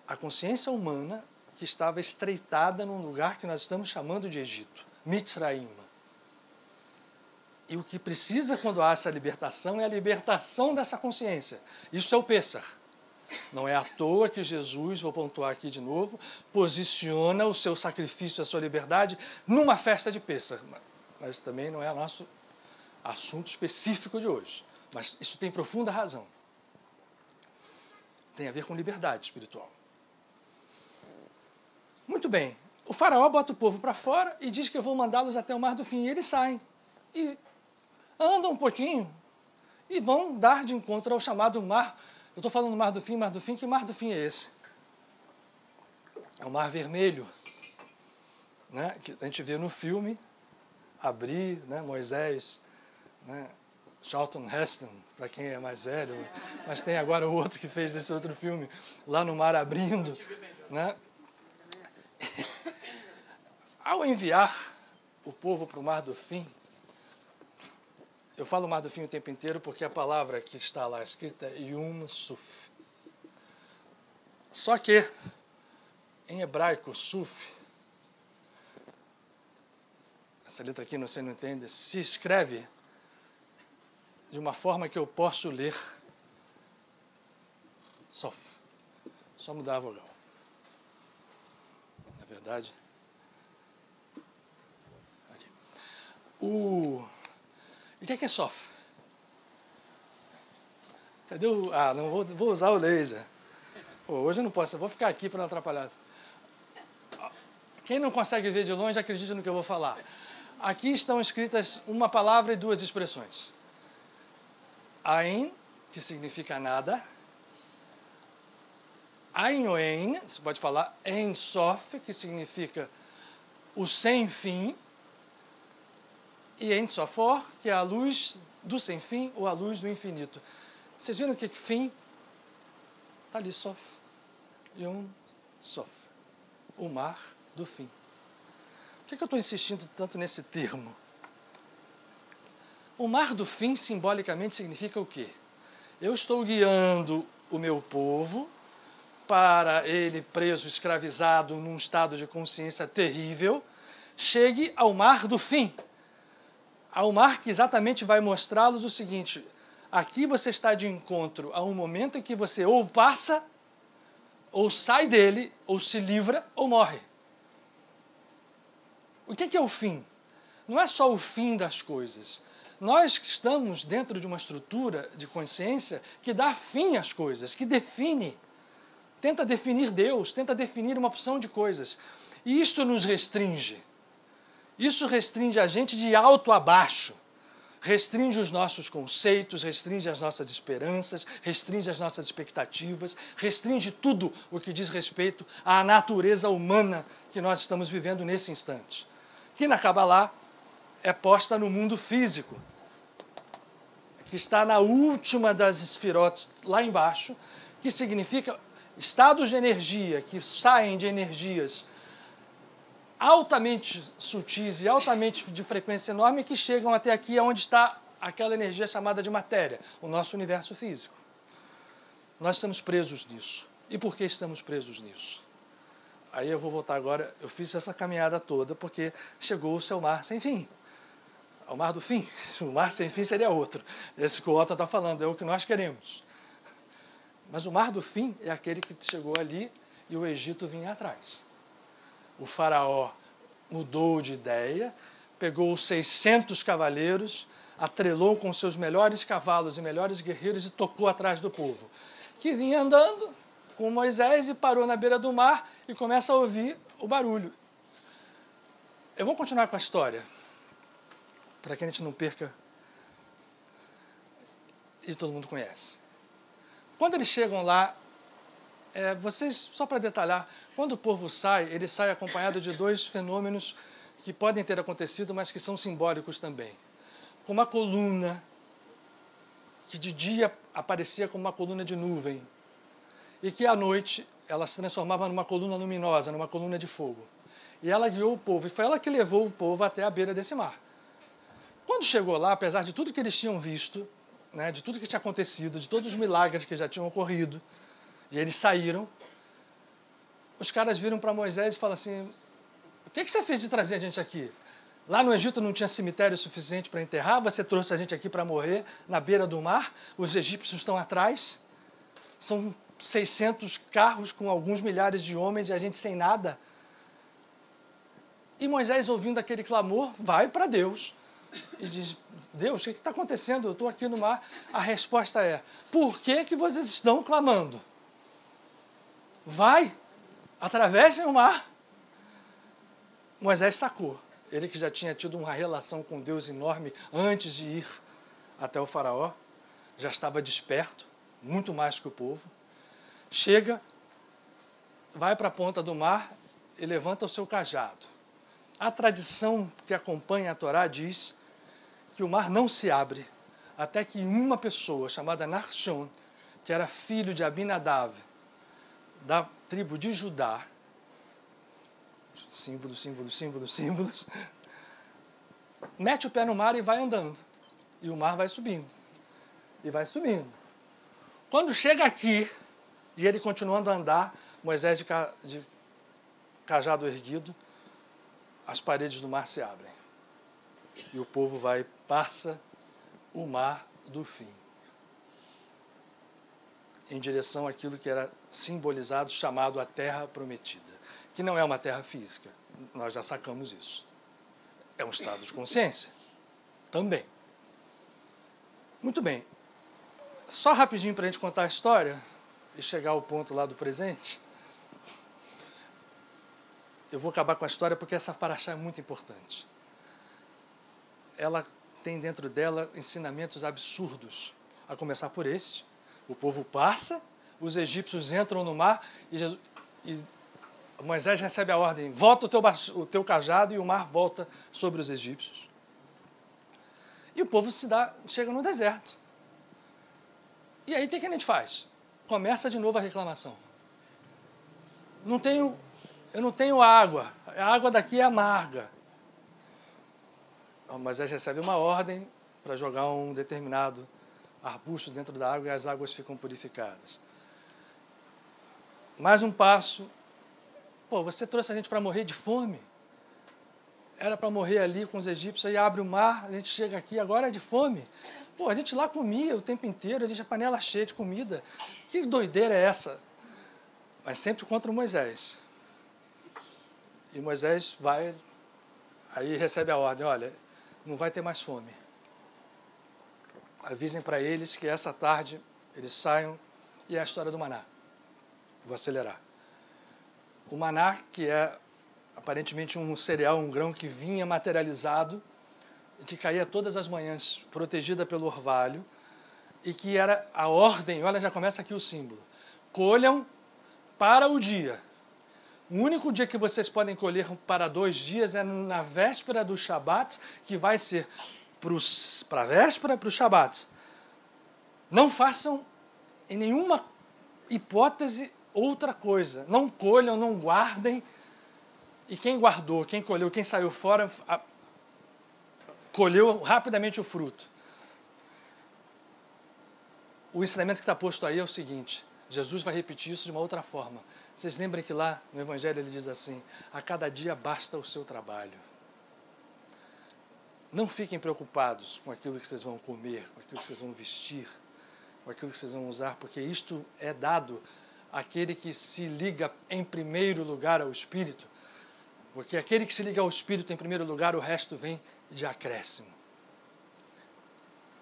a consciência humana que estava estreitada num lugar que nós estamos chamando de Egito, Mitzraim. E o que precisa quando há essa libertação é a libertação dessa consciência. Isso é o Pêssar. Não é à toa que Jesus, vou pontuar aqui de novo, posiciona o seu sacrifício, a sua liberdade, numa festa de Pêssar. Mas também não é nosso assunto específico de hoje. Mas isso tem profunda razão. Tem a ver com liberdade espiritual. Muito bem. O faraó bota o povo para fora e diz que eu vou mandá-los até o Mar do Fim. E eles saem. E andam um pouquinho e vão dar de encontro ao chamado Mar. Eu estou falando Mar do Fim, que Mar do Fim é esse? É o Mar Vermelho, né, que a gente vê no filme, abrir, né, Moisés, né, Charlton Heston, para quem é mais velho, mas tem agora o outro que fez desse outro filme, lá no mar abrindo. Né? Ao enviar o povo para o Mar do Fim, eu falo Mar do Fim o tempo inteiro porque a palavra que está lá escrita é Yum Suf. Só que, em hebraico, Suf, essa letra aqui você não entende, se escreve de uma forma que eu posso ler. Só mudar a vogal. Na verdade, aqui. E o que é sof? Cadê o... Ah, não vou usar o laser. Pô, hoje eu não posso, eu vou ficar aqui para não atrapalhar. Quem não consegue ver de longe, acredita no que eu vou falar. Aqui estão escritas uma palavra e duas expressões. Ain, que significa nada. Ain Oen, você pode falar Ein Sof, que significa o sem fim. E Ein Sofor, que é a luz do sem fim ou a luz do infinito. Vocês viram que fim? Está ali, Sof. Yom Sof. O mar do fim. Por que eu estou insistindo tanto nesse termo? O mar do fim, simbolicamente, significa o quê? Eu estou guiando o meu povo para ele, preso, escravizado, num estado de consciência terrível, chegue ao mar do fim. Ao mar que exatamente vai mostrá-los o seguinte: aqui você está de encontro a um momento em que você ou passa, ou sai dele, ou se livra, ou morre. O que é o fim? Não é só o fim das coisas. Nós estamos dentro de uma estrutura de consciência que dá fim às coisas, que define, tenta definir Deus, tenta definir uma opção de coisas. E isso nos restringe. Isso restringe a gente de alto a baixo. Restringe os nossos conceitos, restringe as nossas esperanças, restringe as nossas expectativas, restringe tudo o que diz respeito à natureza humana que nós estamos vivendo nesse instante. Que na Kabbalah é posta no mundo físico, que está na última das esfirotes, lá embaixo, que significa estados de energia, que saem de energias altamente sutis e altamente de frequência enorme, que chegam até aqui, onde está aquela energia chamada de matéria, o nosso universo físico. Nós estamos presos nisso. E por que estamos presos nisso? Aí eu vou voltar agora, eu fiz essa caminhada toda porque chegou o seu mar sem fim. O mar do fim. O mar sem fim seria outro. Esse que o Otto está falando, é o que nós queremos. Mas o mar do fim é aquele que chegou ali e o Egito vinha atrás. O faraó mudou de ideia, pegou os 600 cavaleiros, atrelou com seus melhores cavalos e melhores guerreiros e tocou atrás do povo, que vinha andando com Moisés e parou na beira do mar e começa a ouvir o barulho. Eu vou continuar com a história, para que a gente não perca, e todo mundo conhece. Quando eles chegam lá, vocês, só para detalhar, quando o povo sai, ele sai acompanhado de dois fenômenos que podem ter acontecido, mas que são simbólicos também. Com uma coluna, que de dia aparecia como uma coluna de nuvem, e que à noite ela se transformava numa coluna luminosa, numa coluna de fogo. E ela guiou o povo, e foi ela que levou o povo até a beira desse mar. Quando chegou lá, apesar de tudo que eles tinham visto, né, de tudo que tinha acontecido, de todos os milagres que já tinham ocorrido, e eles saíram, os caras viram para Moisés e falaram assim: o que você fez de trazer a gente aqui? Lá no Egito não tinha cemitério suficiente para enterrar, você trouxe a gente aqui para morrer na beira do mar, os egípcios estão atrás, são 600 carros com alguns milhares de homens e a gente sem nada. E Moisés, ouvindo aquele clamor, vai para Deus e diz: Deus, o que está acontecendo? Eu estou aqui no mar. A resposta é: por que vocês estão clamando? Vai, atravessem o mar. Moisés sacou. Ele que já tinha tido uma relação com Deus enorme antes de ir até o faraó, já estava desperto, muito mais que o povo. Chega, vai para a ponta do mar e levanta o seu cajado. A tradição que acompanha a Torá diz que o mar não se abre até que uma pessoa chamada Nachshon, que era filho de Abinadab, da tribo de Judá, símbolos, mete o pé no mar e vai andando. E o mar vai subindo. E vai subindo. Quando chega aqui, e ele continuando a andar, Moisés de cajado erguido, as paredes do mar se abrem. E o povo passa o mar do fim, em direção àquilo que era simbolizado, chamado a terra prometida, que não é uma terra física, nós já sacamos isso. É um estado de consciência também. Muito bem, só rapidinho para a gente contar a história e chegar ao ponto lá do presente. Eu vou acabar com a história porque essa paraxá é muito importante. Ela tem dentro dela ensinamentos absurdos, a começar por este. O povo passa, os egípcios entram no mar e Moisés recebe a ordem: volta o teu cajado, e o mar volta sobre os egípcios. E o povo chega no deserto. E aí o que a gente faz? Começa de novo a reclamação. Eu não tenho água, a água daqui é amarga. Moisés recebe uma ordem para jogar um determinado arbusto dentro da água e as águas ficam purificadas. Mais um passo. Você trouxe a gente para morrer de fome? Era para morrer ali com os egípcios, aí abre o mar, a gente chega aqui, agora é de fome. A gente lá comia o tempo inteiro, a gente a panela cheia de comida. Que doideira é essa? Mas sempre contra Moisés. E Moisés vai, aí recebe a ordem: olha, não vai ter mais fome. Avisem para eles que essa tarde eles saiam, e é a história do maná. Vou acelerar. O maná, que é aparentemente um cereal, um grão que vinha materializado, que caía todas as manhãs, protegida pelo orvalho, e que era a ordem, olha, já começa aqui o símbolo: colham para o dia. O único dia que vocês podem colher para 2 dias é na véspera do Shabat, que vai ser para a véspera, para o Shabat. Não façam em nenhuma hipótese outra coisa. Não colham, não guardem. E quem guardou, quem colheu, quem saiu fora, colheu rapidamente o fruto. O ensinamento que está posto aí é o seguinte: Jesus vai repetir isso de uma outra forma. Vocês lembram que lá no Evangelho ele diz assim: a cada dia basta o seu trabalho. Não fiquem preocupados com aquilo que vocês vão comer, com aquilo que vocês vão vestir, com aquilo que vocês vão usar, porque isto é dado àquele que se liga em primeiro lugar ao Espírito. Porque aquele que se liga ao Espírito em primeiro lugar, o resto vem de acréscimo.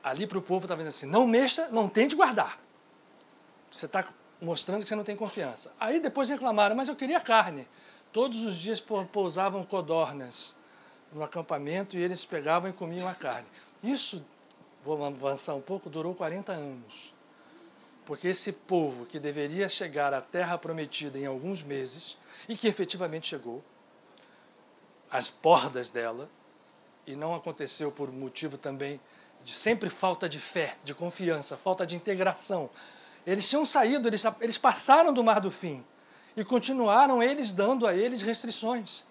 Ali para o povo estava dizendo assim: não mexa, não tente guardar. Você está mostrando que você não tem confiança. Aí depois reclamaram: mas eu queria carne. Todos os dias pousavam codornas no acampamento e eles pegavam e comiam a carne. Isso, vou avançar um pouco, durou 40 anos. Porque esse povo que deveria chegar à terra prometida em alguns meses, e que efetivamente chegou, às bordas dela, e não aconteceu por motivo também de sempre falta de fé, de confiança, falta de integração. Eles tinham saído, eles passaram do mar do fim e continuaram eles dando a eles restrições.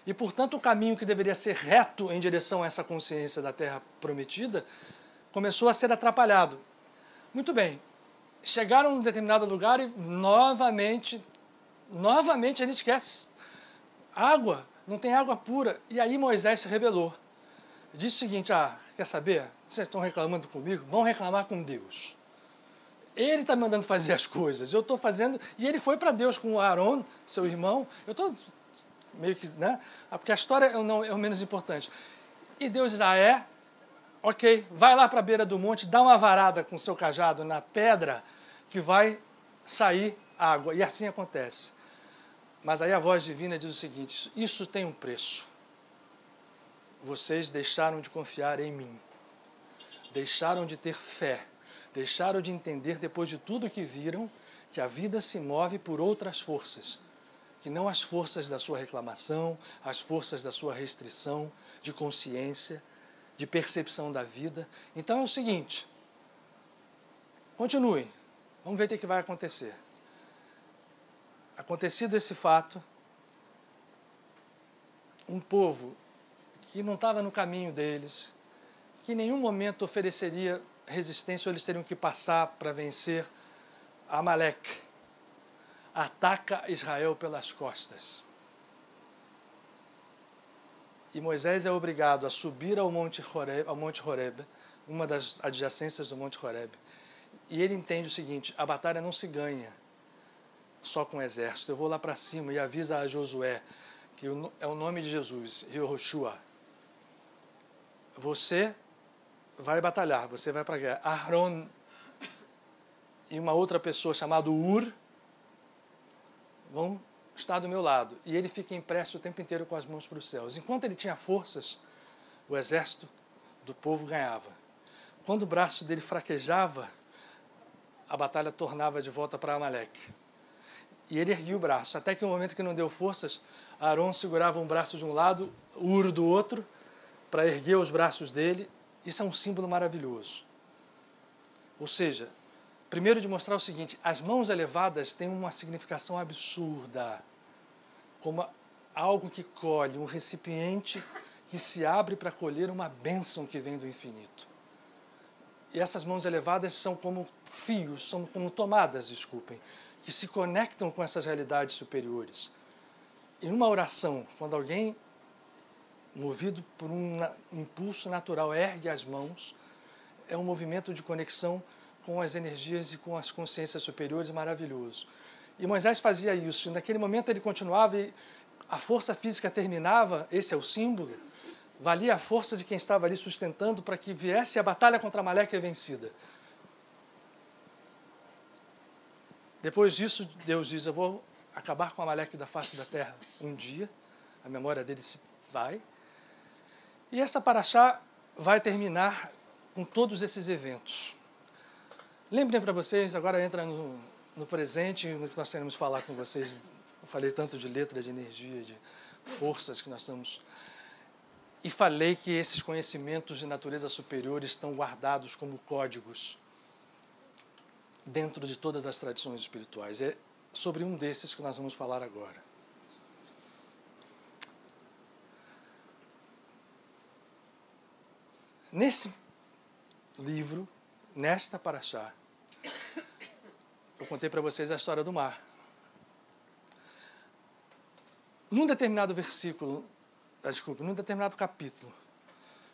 E, portanto, o caminho que deveria ser reto em direção a essa consciência da terra prometida começou a ser atrapalhado. Muito bem, chegaram em um determinado lugar e novamente a gente quer água, não tem água pura. E aí Moisés se rebelou. Disse o seguinte: quer saber? Vocês estão reclamando comigo? Vão reclamar com Deus. Ele está mandando fazer as coisas, eu estou fazendo. E ele foi para Deus com Arão, seu irmão. Eu estou meio que, né? Porque a história é o menos importante. E Deus diz: ok, vai lá para a beira do monte, dá uma varada com o seu cajado na pedra, que vai sair água. E assim acontece. Mas aí a voz divina diz o seguinte: isso tem um preço. Vocês deixaram de confiar em mim. Deixaram de ter fé. Deixaram de entender, depois de tudo que viram, que a vida se move por outras forças, que não as forças da sua reclamação, as forças da sua restrição de consciência, de percepção da vida. Então é o seguinte: continue, vamos ver o que vai acontecer. Acontecido esse fato, um povo que não estava no caminho deles, que em nenhum momento ofereceria resistência, ou eles teriam que passar para vencer Amaleque, ataca Israel pelas costas. e Moisés é obrigado a subir ao Monte Horeb, uma das adjacências do Monte Horeb. E ele entende o seguinte: a batalha não se ganha só com o exército. Eu vou lá para cima e avisa a Josué, que é o nome de Jesus, Yehoshua. Você vai batalhar, você vai para a guerra. Aharon e uma outra pessoa chamada Ur vão estar do meu lado. E ele fica impresso o tempo inteiro com as mãos para os céus. Enquanto ele tinha forças, o exército do povo ganhava. Quando o braço dele fraquejava, a batalha tornava de volta para Amaleque. E ele erguia o braço, até que no momento que não deu forças, Arão segurava um braço de um lado, Ur do outro, para erguer os braços dele. Isso é um símbolo maravilhoso. Ou seja, primeiro de mostrar o seguinte: as mãos elevadas têm uma significação absurda, como algo que colhe, um recipiente que se abre para colher uma bênção que vem do infinito. E essas mãos elevadas são como fios, são como tomadas, desculpem, que se conectam com essas realidades superiores. E numa oração, quando alguém, movido por um impulso natural, ergue as mãos, é um movimento de conexão com as energias e com as consciências superiores maravilhoso. E Moisés fazia isso. Naquele momento ele continuava e a força física terminava, esse é o símbolo, valia a força de quem estava ali sustentando para que viesse a batalha contra Amaleque vencida. Depois disso, Deus diz: eu vou acabar com Amaleque da face da terra um dia, a memória dele se vai. E essa paraxá vai terminar com todos esses eventos. Lembrem para vocês, agora entra no presente, no que nós queremos falar com vocês. Eu falei tanto de letra, de energia, de forças que nós estamos... E falei que esses conhecimentos de natureza superior estão guardados como códigos dentro de todas as tradições espirituais. É sobre um desses que nós vamos falar agora. Nesse livro, nesta paraxá, eu contei para vocês a história do mar. Num determinado versículo, num determinado capítulo,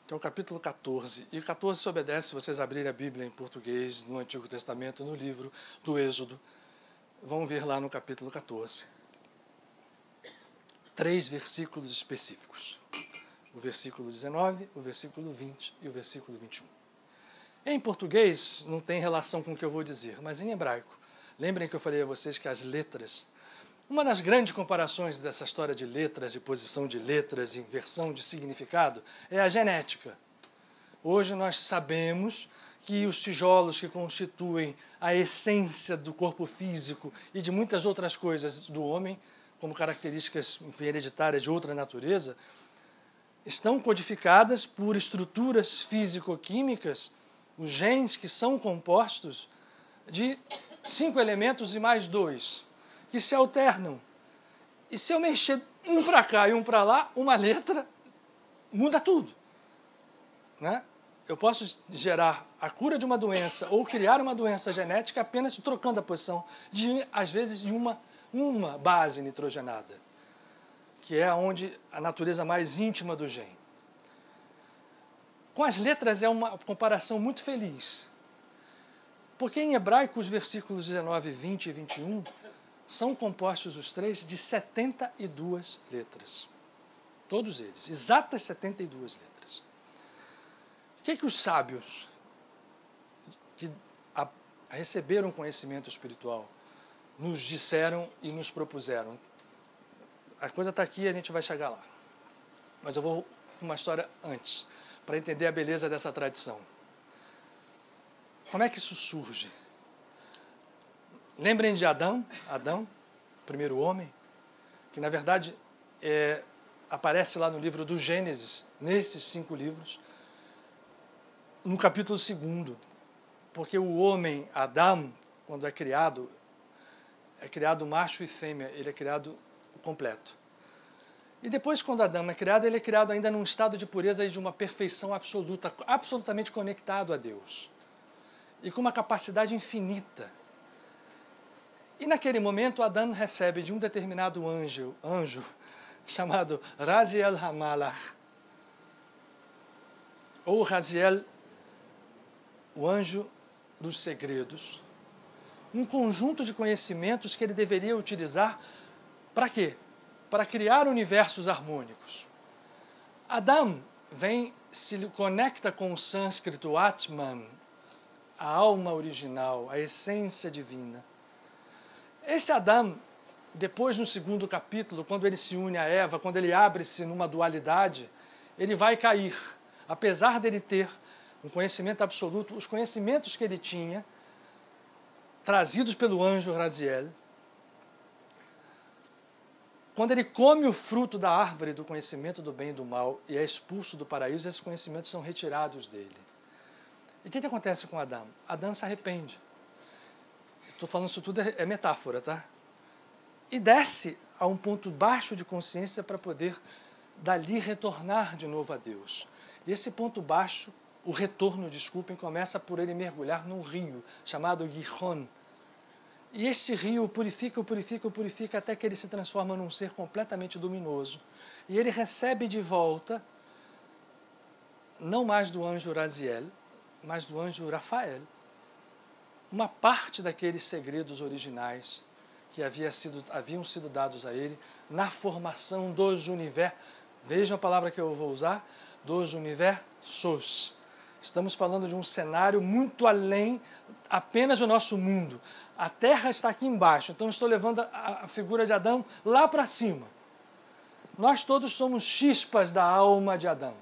que é o capítulo 14, e o 14 se obedece, se vocês abrirem a Bíblia em português, no Antigo Testamento, no livro do Êxodo, vão ver lá no capítulo 14. 3 versículos específicos. O versículo 19, o versículo 20 e o versículo 21. Em português não tem relação com o que eu vou dizer, mas em hebraico. Lembrem que eu falei a vocês que as letras... Uma das grandes comparações dessa história de letras e posição de letras, inversão de significado, é a genética. Hoje nós sabemos que os tijolos que constituem a essência do corpo físico e de muitas outras coisas do homem, como características hereditárias de outra natureza, estão codificadas por estruturas físico-químicas, os genes que são compostos de 5 elementos e mais 2, que se alternam. E se eu mexer um para cá e um para lá, uma letra muda tudo. Né? Eu posso gerar a cura de uma doença ou criar uma doença genética apenas trocando a posição, às vezes, de uma base nitrogenada, que é onde a natureza mais íntima do gene. Com as letras é uma comparação muito feliz, porque em hebraico os versículos 19, 20 e 21 são compostos os 3 de 72 letras. Todos eles, exatas 72 letras. O que os sábios que receberam conhecimento espiritual nos disseram e nos propuseram? A coisa está aqui e a gente vai chegar lá. Mas eu vou com uma história antes, para entender a beleza dessa tradição. Como é que isso surge? Lembrem de Adão, o primeiro homem, que na verdade aparece lá no livro do Gênesis, nesses 5 livros, no capítulo 2, porque o homem, Adão, quando é criado macho e fêmea, ele é criado completo. E depois, quando Adão é criado, ele é criado ainda num estado de pureza e de uma perfeição absoluta, absolutamente conectado a Deus, e com uma capacidade infinita. E naquele momento, Adão recebe de um determinado anjo chamado Raziel Hamalach, ou Raziel, o anjo dos segredos, um conjunto de conhecimentos que ele deveria utilizar para quê? Para criar universos harmônicos. Adam se conecta com o sânscrito Atman, a alma original, a essência divina. Esse Adam, depois no segundo capítulo, quando ele se une a Eva, quando ele abre-se numa dualidade, ele vai cair. Apesar dele ter um conhecimento absoluto, os conhecimentos que ele tinha, trazidos pelo anjo Raziel, quando ele come o fruto da árvore do conhecimento do bem e do mal e é expulso do paraíso, esses conhecimentos são retirados dele. E o que acontece com Adão? Adão se arrepende. Estou falando isso tudo é metáfora, tá? E desce a um ponto baixo de consciência para poder dali retornar de novo a Deus. E esse ponto baixo, o retorno, desculpem, começa por ele mergulhar num rio chamado Gihon. E este rio purifica até que ele se transforma num ser completamente luminoso. E ele recebe de volta, não mais do anjo Raziel, mas do anjo Rafael, uma parte daqueles segredos originais que haviam sido dados a ele na formação dos universos. Vejam a palavra que eu vou usar, dos universos. Estamos falando de um cenário muito além apenas do nosso mundo. A Terra está aqui embaixo, então estou levando a figura de Adão lá para cima. Nós todos somos chispas da alma de Adão,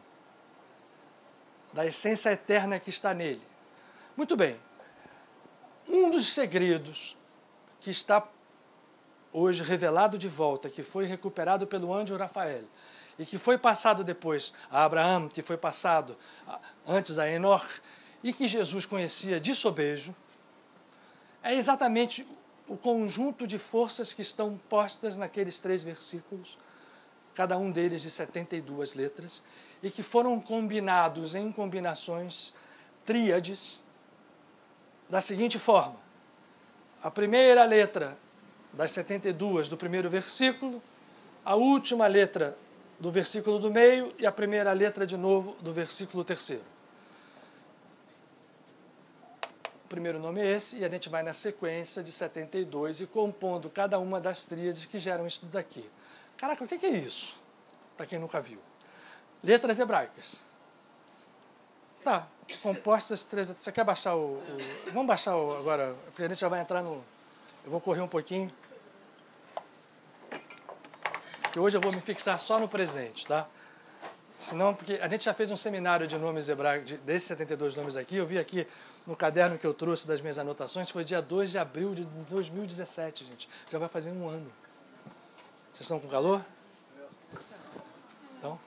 da essência eterna que está nele. Muito bem. Um dos segredos que está hoje revelado de volta, que foi recuperado pelo anjo Rafael, e que foi passado depois a Abraão, que foi passado antes a Enoch, e que Jesus conhecia de sobejo, é exatamente o conjunto de forças que estão postas naqueles 3 versículos, cada um deles de 72 letras, e que foram combinados em combinações tríades, da seguinte forma: a primeira letra das 72 do primeiro versículo, a última letra do versículo do meio e a primeira letra de novo do versículo 3º. O primeiro nome é esse, e a gente vai na sequência de 72 e compondo cada uma das tríades que geram isso daqui. Caraca, o que é isso? Para quem nunca viu. Letras hebraicas. Tá, compostas 3. Você quer baixar vamos baixar agora, porque a gente já vai entrar no... Eu vou correr um pouquinho. Que hoje eu vou me fixar só no presente, tá? Senão, porque a gente já fez um seminário de nomes hebraicos, desses 72 nomes aqui, eu vi aqui no caderno que eu trouxe das minhas anotações, foi dia 2 de abril de 2017, gente. Já vai fazer um ano. Vocês estão com calor? Então,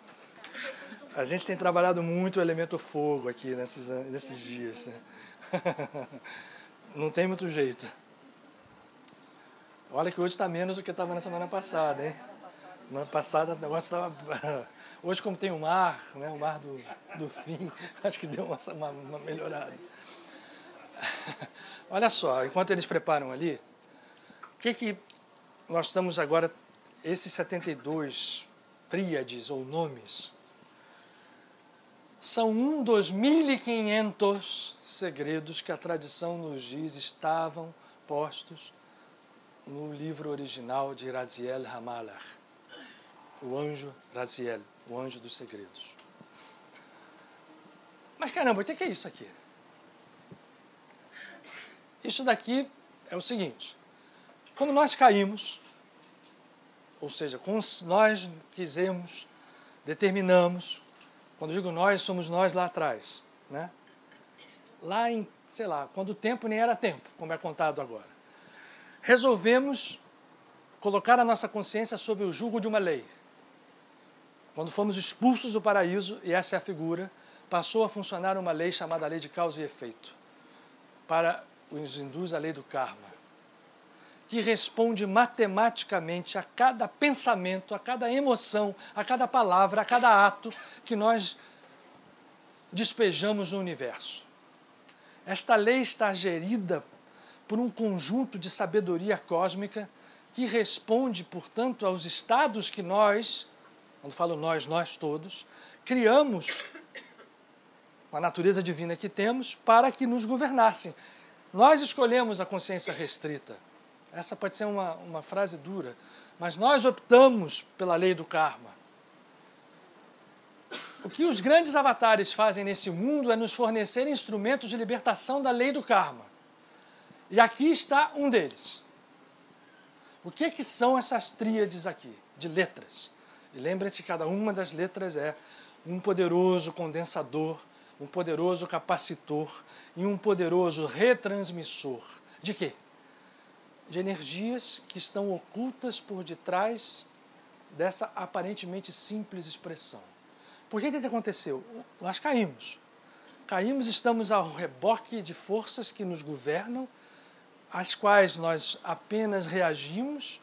a gente tem trabalhado muito o elemento fogo aqui nesses dias, né? Não tem muito jeito. Olha que hoje está menos do que estava na semana passada, hein? Semana passada o negócio estava... Hoje, como tem o mar, né, o mar do fim, acho que deu uma melhorada. Olha só, enquanto eles preparam ali, o que nós estamos agora, esses 72 tríades ou nomes, são um dos 1.500 segredos que a tradição nos diz estavam postos no livro original de Raziel Hamalach, o anjo Raziel, o anjo dos segredos. Mas caramba, o que é isso aqui? Isso daqui é o seguinte: quando nós caímos, ou seja, quando nós quisemos, determinamos, quando digo nós, somos nós lá atrás, né? Lá em, sei lá, quando o tempo nem era tempo, como é contado agora. Resolvemos colocar a nossa consciência sob o jugo de uma lei. Quando fomos expulsos do paraíso, e essa é a figura, passou a funcionar uma lei chamada lei de causa e efeito, para os hindus a lei do karma, que responde matematicamente a cada pensamento, a cada emoção, a cada palavra, a cada ato que nós despejamos no universo. Esta lei está gerida por um conjunto de sabedoria cósmica que responde, portanto, aos estados que nós, quando falo nós todos, criamos com a natureza divina que temos, para que nos governassem. Nós escolhemos a consciência restrita. Essa pode ser uma frase dura, mas nós optamos pela lei do karma. O que os grandes avatares fazem nesse mundo é nos fornecer instrumentos de libertação da lei do karma. E aqui está um deles. O que são essas tríades aqui, de letras? E lembre-se que cada uma das letras é um poderoso condensador, um poderoso capacitor e um poderoso retransmissor. De quê? De energias que estão ocultas por detrás dessa aparentemente simples expressão. Por que aconteceu? Nós caímos. Caímos, estamos ao reboque de forças que nos governam, às quais nós apenas reagimos,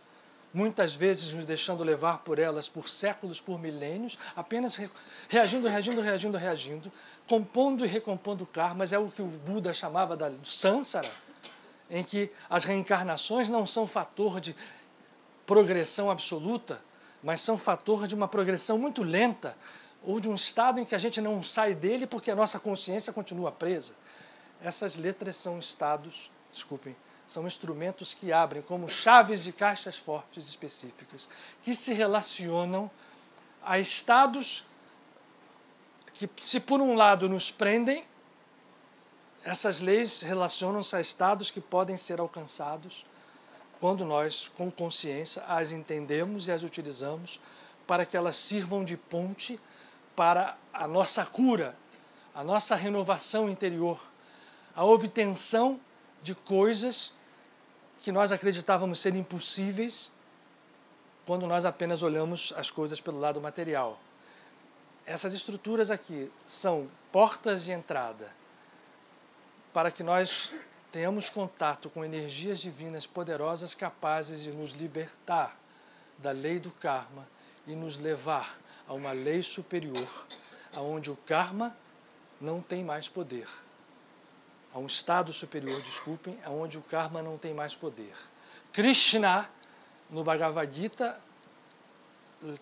muitas vezes nos deixando levar por elas por séculos, por milênios, apenas reagindo, compondo e recompondo karmas. É o que o Buda chamava do samsara, em que as reencarnações não são fator de progressão absoluta, mas são fator de uma progressão muito lenta, ou de um estado em que a gente não sai dele porque a nossa consciência continua presa. Essas letras são são instrumentos que abrem como chaves de caixas fortes específicas, que se relacionam a estados que, se por um lado nos prendem, essas leis relacionam-se a estados que podem ser alcançados quando nós, com consciência, as entendemos e as utilizamos para que elas sirvam de ponte para a nossa cura, a nossa renovação interior, a obtenção de coisas que nós acreditávamos ser impossíveis quando nós apenas olhamos as coisas pelo lado material. Essas estruturas aqui são portas de entrada para que nós tenhamos contato com energias divinas poderosas capazes de nos libertar da lei do karma e nos levar a uma lei superior, onde o karma não tem mais poder. A um estado superior, onde o karma não tem mais poder. Krishna, no Bhagavad Gita,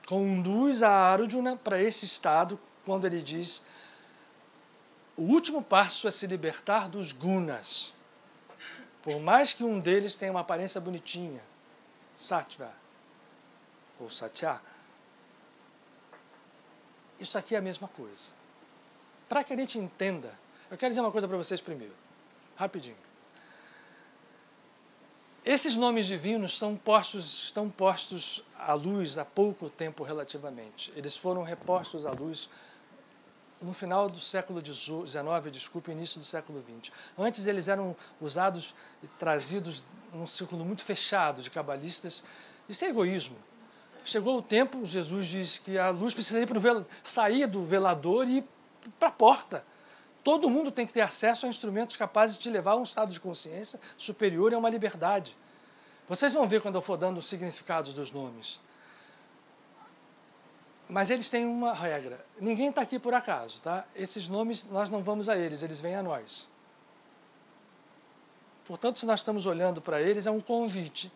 conduz a Arjuna para esse estado quando ele diz: o último passo é se libertar dos gunas. Por mais que um deles tenha uma aparência bonitinha, Sattva ou Satya, isso aqui é a mesma coisa. Para que a gente entenda, eu quero dizer uma coisa para vocês primeiro, rapidinho. Esses nomes divinos estão postos à luz há pouco tempo relativamente. Eles foram repostos à luz no final do século XIX, início do século XX. Antes eles eram usados e trazidos num círculo muito fechado de cabalistas. Isso é egoísmo. Chegou o tempo, Jesus diz que a luz precisa sair do velador e ir para a porta. Todo mundo tem que ter acesso a instrumentos capazes de te levar a um estado de consciência superior e a uma liberdade. Vocês vão ver quando eu for dando os significados dos nomes. Mas eles têm uma regra. Ninguém está aqui por acaso, tá? Esses nomes, nós não vamos a eles, eles vêm a nós. Portanto, se nós estamos olhando para eles, é um convite.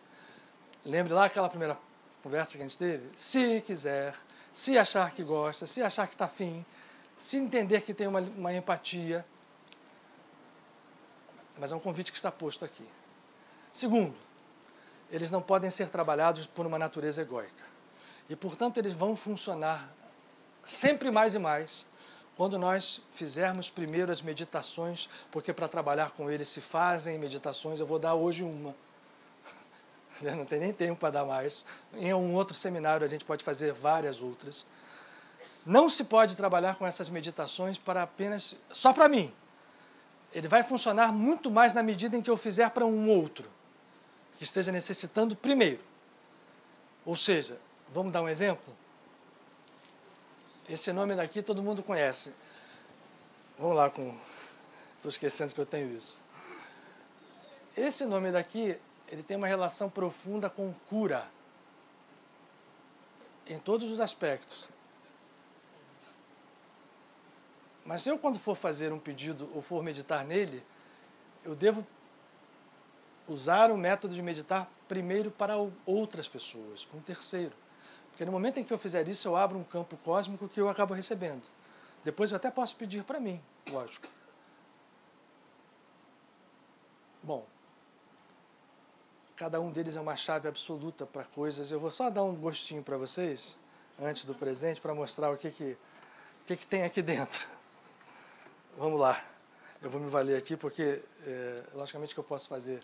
Lembre lá aquela primeira conversa que a gente teve? Se quiser, se achar que gosta, se achar que está afim, se entender que tem uma empatia. Mas é um convite que está posto aqui. Segundo, eles não podem ser trabalhados por uma natureza egóica. E, portanto, eles vão funcionar sempre mais e mais quando nós fizermos primeiro as meditações, porque para trabalhar com eles se fazem meditações. Eu vou dar hoje uma. Não tem nem tempo para dar mais. Em um outro seminário a gente pode fazer várias outras. Não se pode trabalhar com essas meditações só para mim. Ele vai funcionar muito mais na medida em que eu fizer para um outro, que esteja necessitando primeiro. Ou seja, vamos dar um exemplo? Esse nome daqui todo mundo conhece. Vamos lá estou esquecendo que eu tenho isso. Esse nome daqui, ele tem uma relação profunda com cura. Em todos os aspectos. Mas eu, quando for fazer um pedido ou for meditar nele, eu devo usar o método de meditar primeiro para outras pessoas, para um terceiro. Porque no momento em que eu fizer isso, eu abro um campo cósmico que eu acabo recebendo. Depois eu até posso pedir para mim, lógico. Bom, cada um deles é uma chave absoluta para coisas. Eu vou só dar um gostinho para vocês, antes do presente, para mostrar o que tem aqui dentro. Vamos lá. Eu vou me valer aqui porque, logicamente que eu posso fazer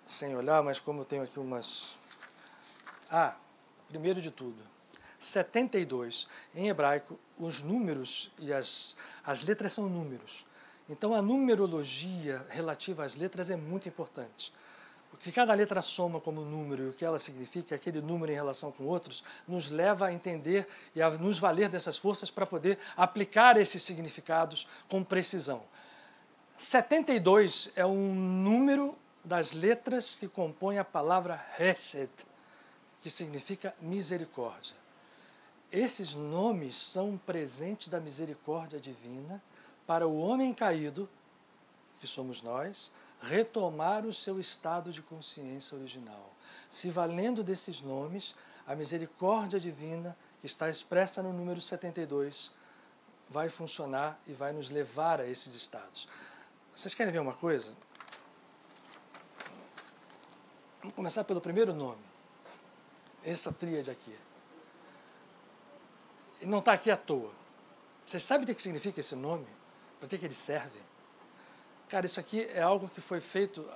sem olhar, mas como eu tenho aqui umas... primeiro de tudo, 72. Em hebraico, os números e as letras são números. Então, a numerologia relativa às letras é muito importante. O que cada letra soma como número e o que ela significa, aquele número em relação com outros, nos leva a entender e a nos valer dessas forças para poder aplicar esses significados com precisão. 72 é um número das letras que compõem a palavra Hesed, que significa misericórdia. Esses nomes são um presente da misericórdia divina para o homem caído, que somos nós, retomar o seu estado de consciência original. Se valendo desses nomes, a misericórdia divina, que está expressa no número 72, vai funcionar e vai nos levar a esses estados. Vocês querem ver uma coisa? Vamos começar pelo primeiro nome. Essa tríade aqui. E não está aqui à toa. Vocês sabem o que significa esse nome? Para que ele serve? Cara, isso aqui é algo que foi feito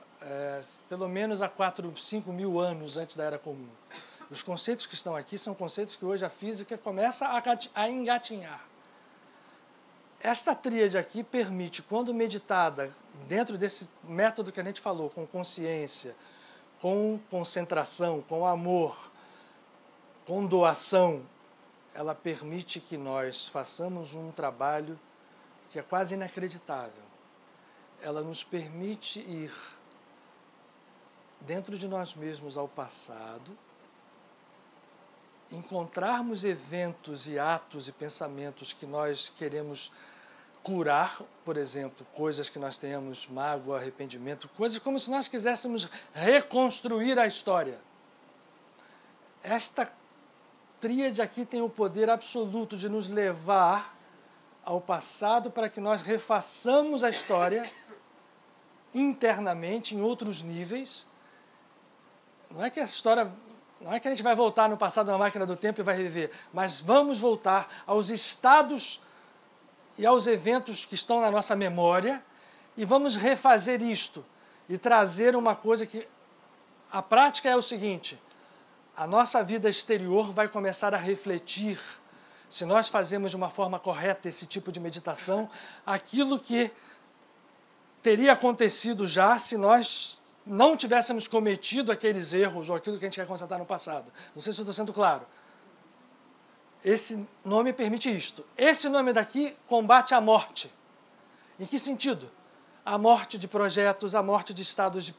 pelo menos há 4, 5 mil anos antes da Era Comum. Os conceitos que estão aqui são conceitos que hoje a física começa a engatinhar. Esta tríade aqui permite, quando meditada dentro desse método que a gente falou, com consciência, com concentração, com amor, com doação, ela permite que nós façamos um trabalho que é quase inacreditável. Ela nos permite ir dentro de nós mesmos ao passado, encontrarmos eventos e atos e pensamentos que nós queremos curar, por exemplo, coisas que nós tenhamos mágoa, arrependimento, coisas como se nós quiséssemos reconstruir a história. Esta tríade aqui tem o poder absoluto de nos levar ao passado para que nós refaçamos a história internamente, em outros níveis. Não é que essa história, não é que a gente vai voltar no passado na máquina do tempo e vai reviver, mas vamos voltar aos estados e aos eventos que estão na nossa memória e vamos refazer isto e trazer uma coisa que a prática é o seguinte: a nossa vida exterior vai começar a refletir, se nós fazemos de uma forma correta esse tipo de meditação, aquilo que teria acontecido já se nós não tivéssemos cometido aqueles erros ou aquilo que a gente quer constatar no passado. Não sei se eu estou sendo claro. Esse nome permite isto. Esse nome daqui combate a morte. Em que sentido? A morte de projetos, a morte de estados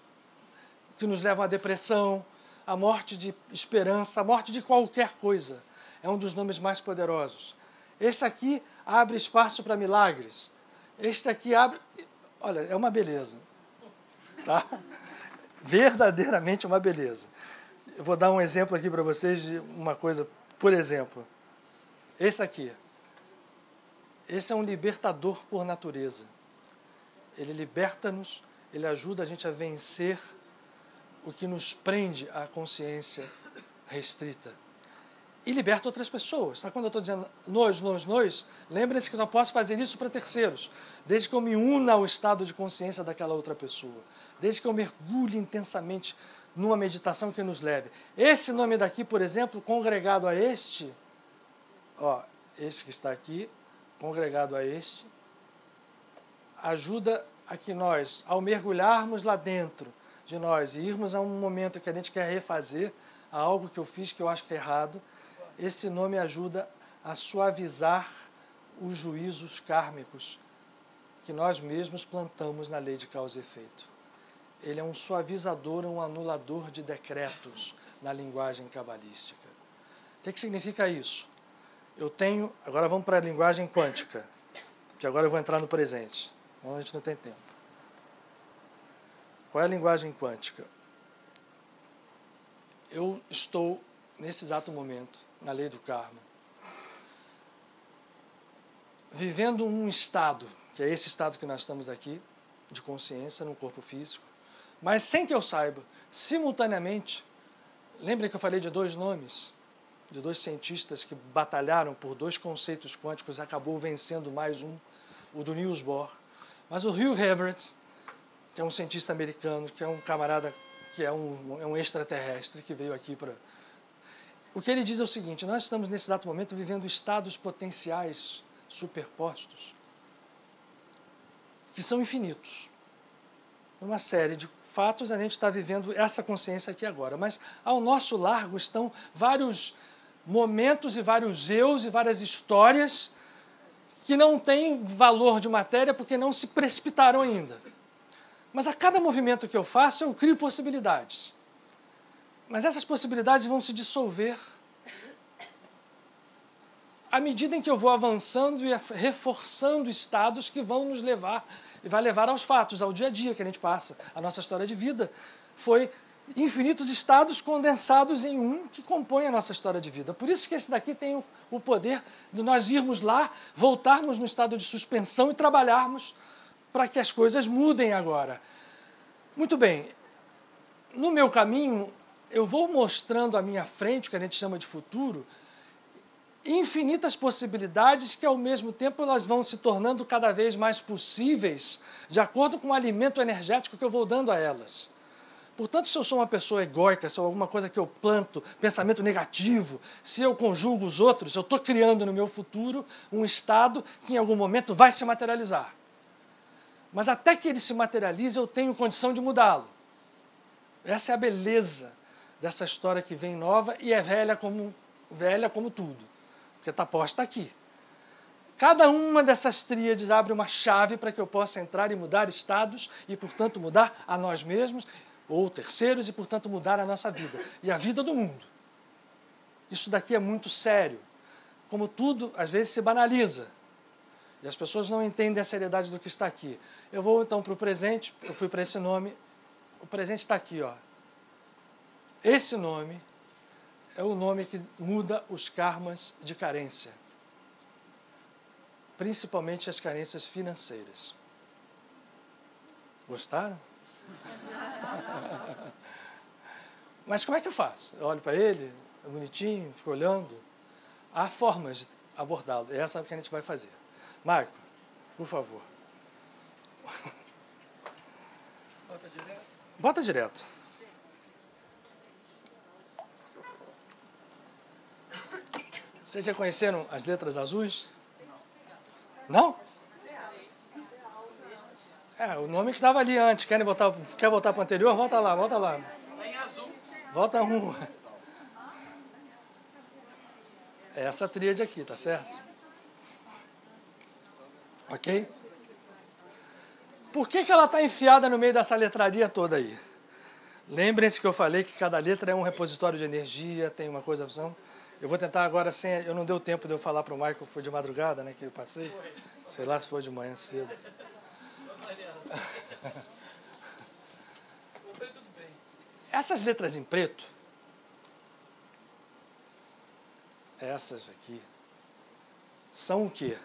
que nos levam à depressão, a morte de esperança, a morte de qualquer coisa. É um dos nomes mais poderosos. Esse aqui abre espaço para milagres. Esse aqui abre... Olha, é uma beleza. Tá? Verdadeiramente uma beleza. Eu vou dar um exemplo aqui para vocês de uma coisa. Por exemplo, esse aqui. Esse é um libertador por natureza. Ele liberta-nos, ele ajuda a gente a vencer o que nos prende à consciência restrita. E liberta outras pessoas. Sabe quando eu estou dizendo nós, lembrem-se que eu não posso fazer isso para terceiros, desde que eu me una ao estado de consciência daquela outra pessoa, desde que eu mergulhe intensamente numa meditação que nos leve. Esse nome daqui, por exemplo, congregado a este, este que está aqui, congregado a este, ajuda a que nós, ao mergulharmos lá dentro de nós e irmos a um momento que a gente quer refazer, a algo que eu fiz que eu acho que é errado, esse nome ajuda a suavizar os juízos kármicos que nós mesmos plantamos na lei de causa e efeito. Ele é um suavizador, um anulador de decretos na linguagem cabalística. O que significa isso? Agora vamos para a linguagem quântica, que agora eu vou entrar no presente, senão a gente não tem tempo. Qual é a linguagem quântica? Eu estou, nesse exato momento, na lei do karma, vivendo um estado, que é esse estado que nós estamos aqui, de consciência no corpo físico, mas sem que eu saiba, simultaneamente, lembra que eu falei de 2 nomes, de 2 cientistas que batalharam por 2 conceitos quânticos e acabou vencendo mais um, o do Niels Bohr. Mas o Hugh Everett, que é um cientista americano, que é um camarada, que é um extraterrestre que veio aqui para... O que ele diz é o seguinte: nós estamos nesse exato momento vivendo estados potenciais superpostos que são infinitos. Uma série de fatos, a gente está vivendo essa consciência aqui agora. Mas ao nosso largo estão vários momentos e vários eus e várias histórias que não têm valor de matéria porque não se precipitaram ainda. Mas a cada movimento que eu faço, eu crio possibilidades. Mas essas possibilidades vão se dissolver à medida em que eu vou avançando e reforçando estados que vão nos levar, e vai levar aos fatos, ao dia a dia que a gente passa. A nossa história de vida foi infinitos estados condensados em um que compõe a nossa história de vida. Por isso que esse daqui tem o poder de nós irmos lá, voltarmos no estado de suspensão e trabalharmos para que as coisas mudem agora. Muito bem, no meu caminho, eu vou mostrando à minha frente, o que a gente chama de futuro, infinitas possibilidades que, ao mesmo tempo, elas vão se tornando cada vez mais possíveis de acordo com o alimento energético que eu vou dando a elas. Portanto, se eu sou uma pessoa egóica, se é alguma coisa que eu planto, pensamento negativo, se eu conjugo os outros, eu estou criando no meu futuro um estado que em algum momento vai se materializar. Mas até que ele se materialize, eu tenho condição de mudá-lo. Essa é a beleza dessa história que vem nova e é velha como tudo. Porque está posta aqui. Cada uma dessas tríades abre uma chave para que eu possa entrar e mudar estados e, portanto, mudar a nós mesmos ou terceiros e, portanto, mudar a nossa vida e a vida do mundo. Isso daqui é muito sério. Como tudo, às vezes, se banaliza. E as pessoas não entendem a seriedade do que está aqui. Eu vou, então, para o presente. Eu fui para esse nome. O presente está aqui, ó. Esse nome é o nome que muda os karmas de carência. Principalmente as carências financeiras. Gostaram? Mas como é que eu faço? Eu olho para ele, é bonitinho, fico olhando. Há formas de abordá-lo. É essa que a gente vai fazer. Marco, por favor. Bota direto? Bota direto. Vocês já conheceram as letras azuis? Não? É, o nome que estava ali antes. Quer voltar para o anterior? Volta lá, volta lá. Está em azul. Volta um. É essa tríade aqui, tá certo? Ok? Por que ela está enfiada no meio dessa letraria toda aí? Lembrem-se que eu falei que cada letra é um repositório de energia, tem uma coisa... Eu vou tentar agora sem... Eu não deu tempo de eu falar para o Michael, foi de madrugada, né, que eu passei. Sei lá se foi de manhã cedo. Essas letras em preto, essas aqui, são o quê?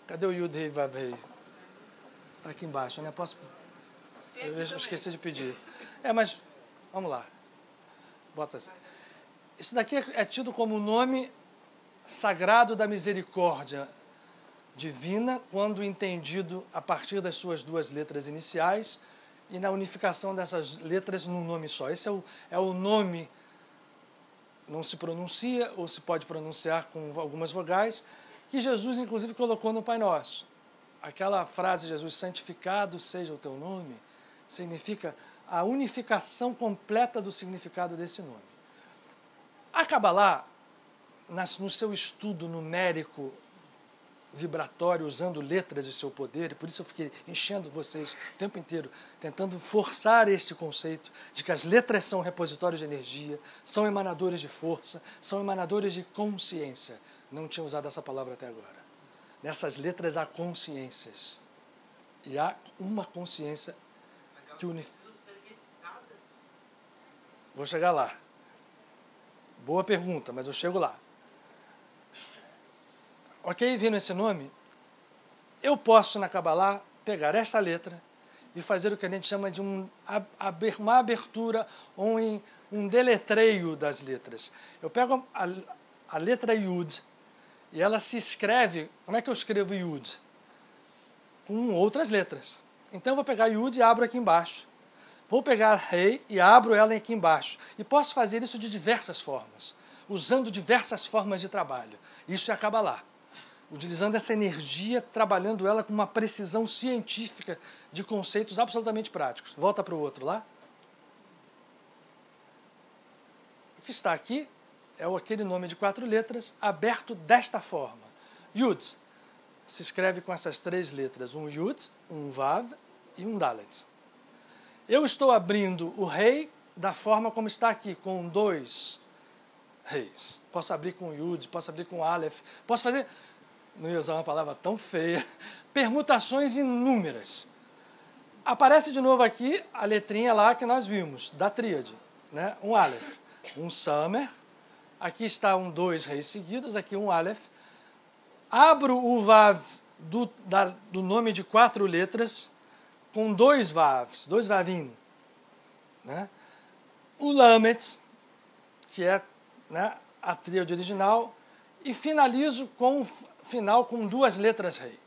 Cadê o Yud Hei Vav Hei? Está aqui embaixo, né? Posso... Eu esqueci de pedir. Mas vamos lá. Bota assim. Isso daqui é tido como o nome sagrado da misericórdia divina, quando entendido a partir das suas 2 letras iniciais e na unificação dessas letras num nome só. Esse é o nome, não se pronuncia ou se pode pronunciar com algumas vogais, que Jesus inclusive colocou no Pai Nosso. Aquela frase de Jesus, santificado seja o teu nome, significa a unificação completa do significado desse nome. A Kabbalah, no seu estudo numérico vibratório, usando letras de seu poder, e por isso eu fiquei enchendo vocês o tempo inteiro, tentando forçar este conceito de que as letras são repositórios de energia, são emanadores de força, são emanadores de consciência. Não tinha usado essa palavra até agora. Nessas letras há consciências. E há uma consciência que unifica. Vou chegar lá. Boa pergunta, mas eu chego lá. Ok? Vendo esse nome, eu posso, na Kabbalah, pegar esta letra e fazer o que a gente chama de uma abertura ou um deletreio das letras. Eu pego a letra Yud e ela se escreve... Como é que eu escrevo Yud? Com outras letras. Então eu vou pegar Yud e abro aqui embaixo. Vou pegar Rei e abro ela aqui embaixo. E posso fazer isso de diversas formas, usando diversas formas de trabalho. Isso é a Kabbalah. Utilizando essa energia, trabalhando ela com uma precisão científica de conceitos absolutamente práticos. Volta para o outro lá. O que está aqui é aquele nome de 4 letras aberto desta forma. Yud se escreve com essas 3 letras, um Yud, um Vav e um Dalet. Eu estou abrindo o Rei da forma como está aqui, com 2 reis. Posso abrir com Yud, posso abrir com Aleph, posso fazer... Não ia usar uma palavra tão feia. Permutações inúmeras. Aparece de novo aqui a letrinha lá que nós vimos, da tríade. Né? Um Aleph, um Samer. Aqui está um 2 reis seguidos, aqui um Aleph. Abro o Vav do nome de 4 letras com 2 Vavs, 2 Vavim. Né? O Lamet, que é, né, a tríade original. E finalizo com o final com 2 letras Rei.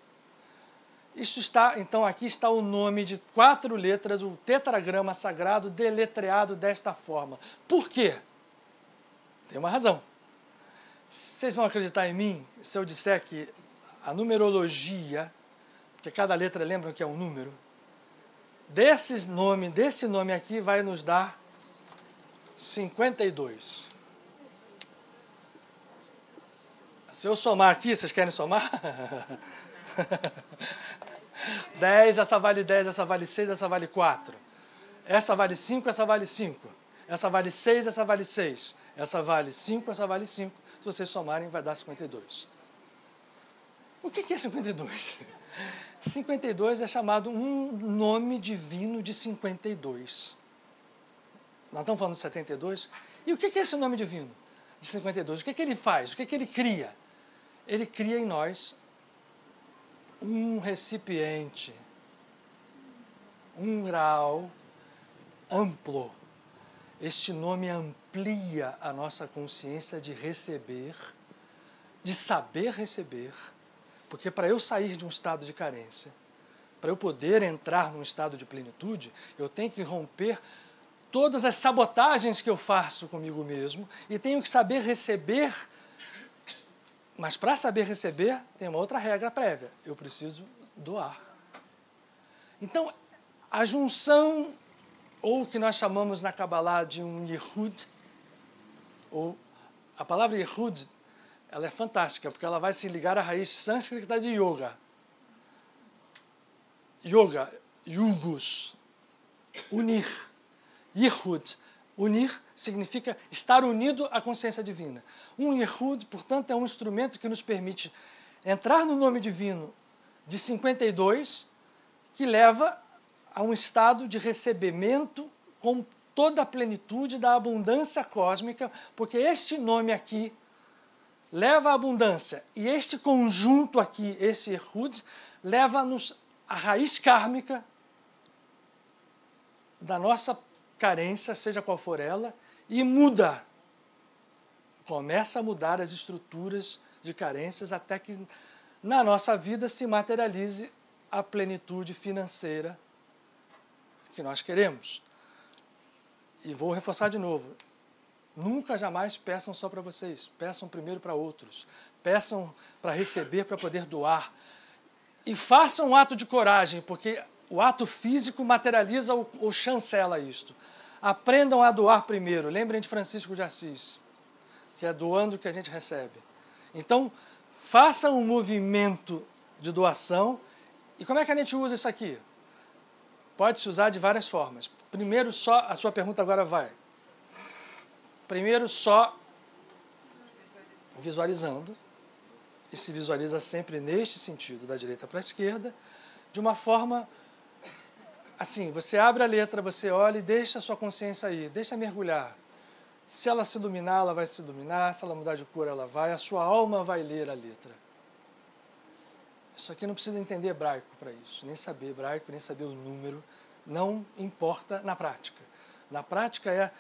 Isso está, então aqui está o nome de 4 letras, o tetragrama sagrado deletreado desta forma. Por quê? Tem uma razão. Vocês vão acreditar em mim se eu disser que a numerologia, porque cada letra lembra que é um número, desse nome aqui vai nos dar 52. Se eu somar aqui, vocês querem somar? 10, essa vale 10, essa vale 6, essa vale 4. Essa vale 5, essa vale 5. Essa vale 6, essa vale 6. Essa vale 5, essa vale 5. Se vocês somarem, vai dar 52. O que é 52? 52 é chamado um nome divino de 52. Nós estamos falando de 72. E o que é esse nome divino de 52? O que ele faz? O que ele cria? Ele cria em nós um recipiente, um grau amplo. Este nome amplia a nossa consciência de receber, de saber receber, porque para eu sair de um estado de carência, para eu poder entrar num estado de plenitude, eu tenho que romper todas as sabotagens que eu faço comigo mesmo e tenho que saber receber. Mas para saber receber, tem uma outra regra prévia. Eu preciso doar. Então, a junção, ou o que nós chamamos na Kabbalah de um Yehud, ou a palavra Yehud, ela é fantástica, porque ela vai se ligar à raiz sânscrita de Yoga. Yoga, Yugus, unir. Yehud, unir significa estar unido à consciência divina. Um Yehud, portanto, é um instrumento que nos permite entrar no nome divino de 52, que leva a um estado de recebimento com toda a plenitude da abundância cósmica, porque este nome aqui leva à abundância, e este conjunto aqui, esse Yehud, leva-nos à raiz kármica da nossa carência, seja qual for ela, e começa a mudar as estruturas de carências até que na nossa vida se materialize a plenitude financeira que nós queremos. E vou reforçar de novo, nunca jamais peçam só para vocês, peçam primeiro para outros, peçam para receber, para poder doar, e façam um ato de coragem, porque o ato físico materializa ou chancela isto. Aprendam a doar primeiro. Lembrem de Francisco de Assis, que é doando que a gente recebe. Então, façam um movimento de doação. E como é que a gente usa isso aqui? Pode-se usar de várias formas. Primeiro, só a sua pergunta agora vai. Primeiro, só visualizando. E se visualiza sempre neste sentido, da direita para a esquerda, de uma forma... Assim, você abre a letra, você olha e deixa a sua consciência aí, deixa mergulhar. Se ela se iluminar, ela vai se iluminar, se ela mudar de cor, ela vai, a sua alma vai ler a letra. Isso aqui não precisa entender hebraico para isso, nem saber hebraico, nem saber o número, não importa na prática. Na prática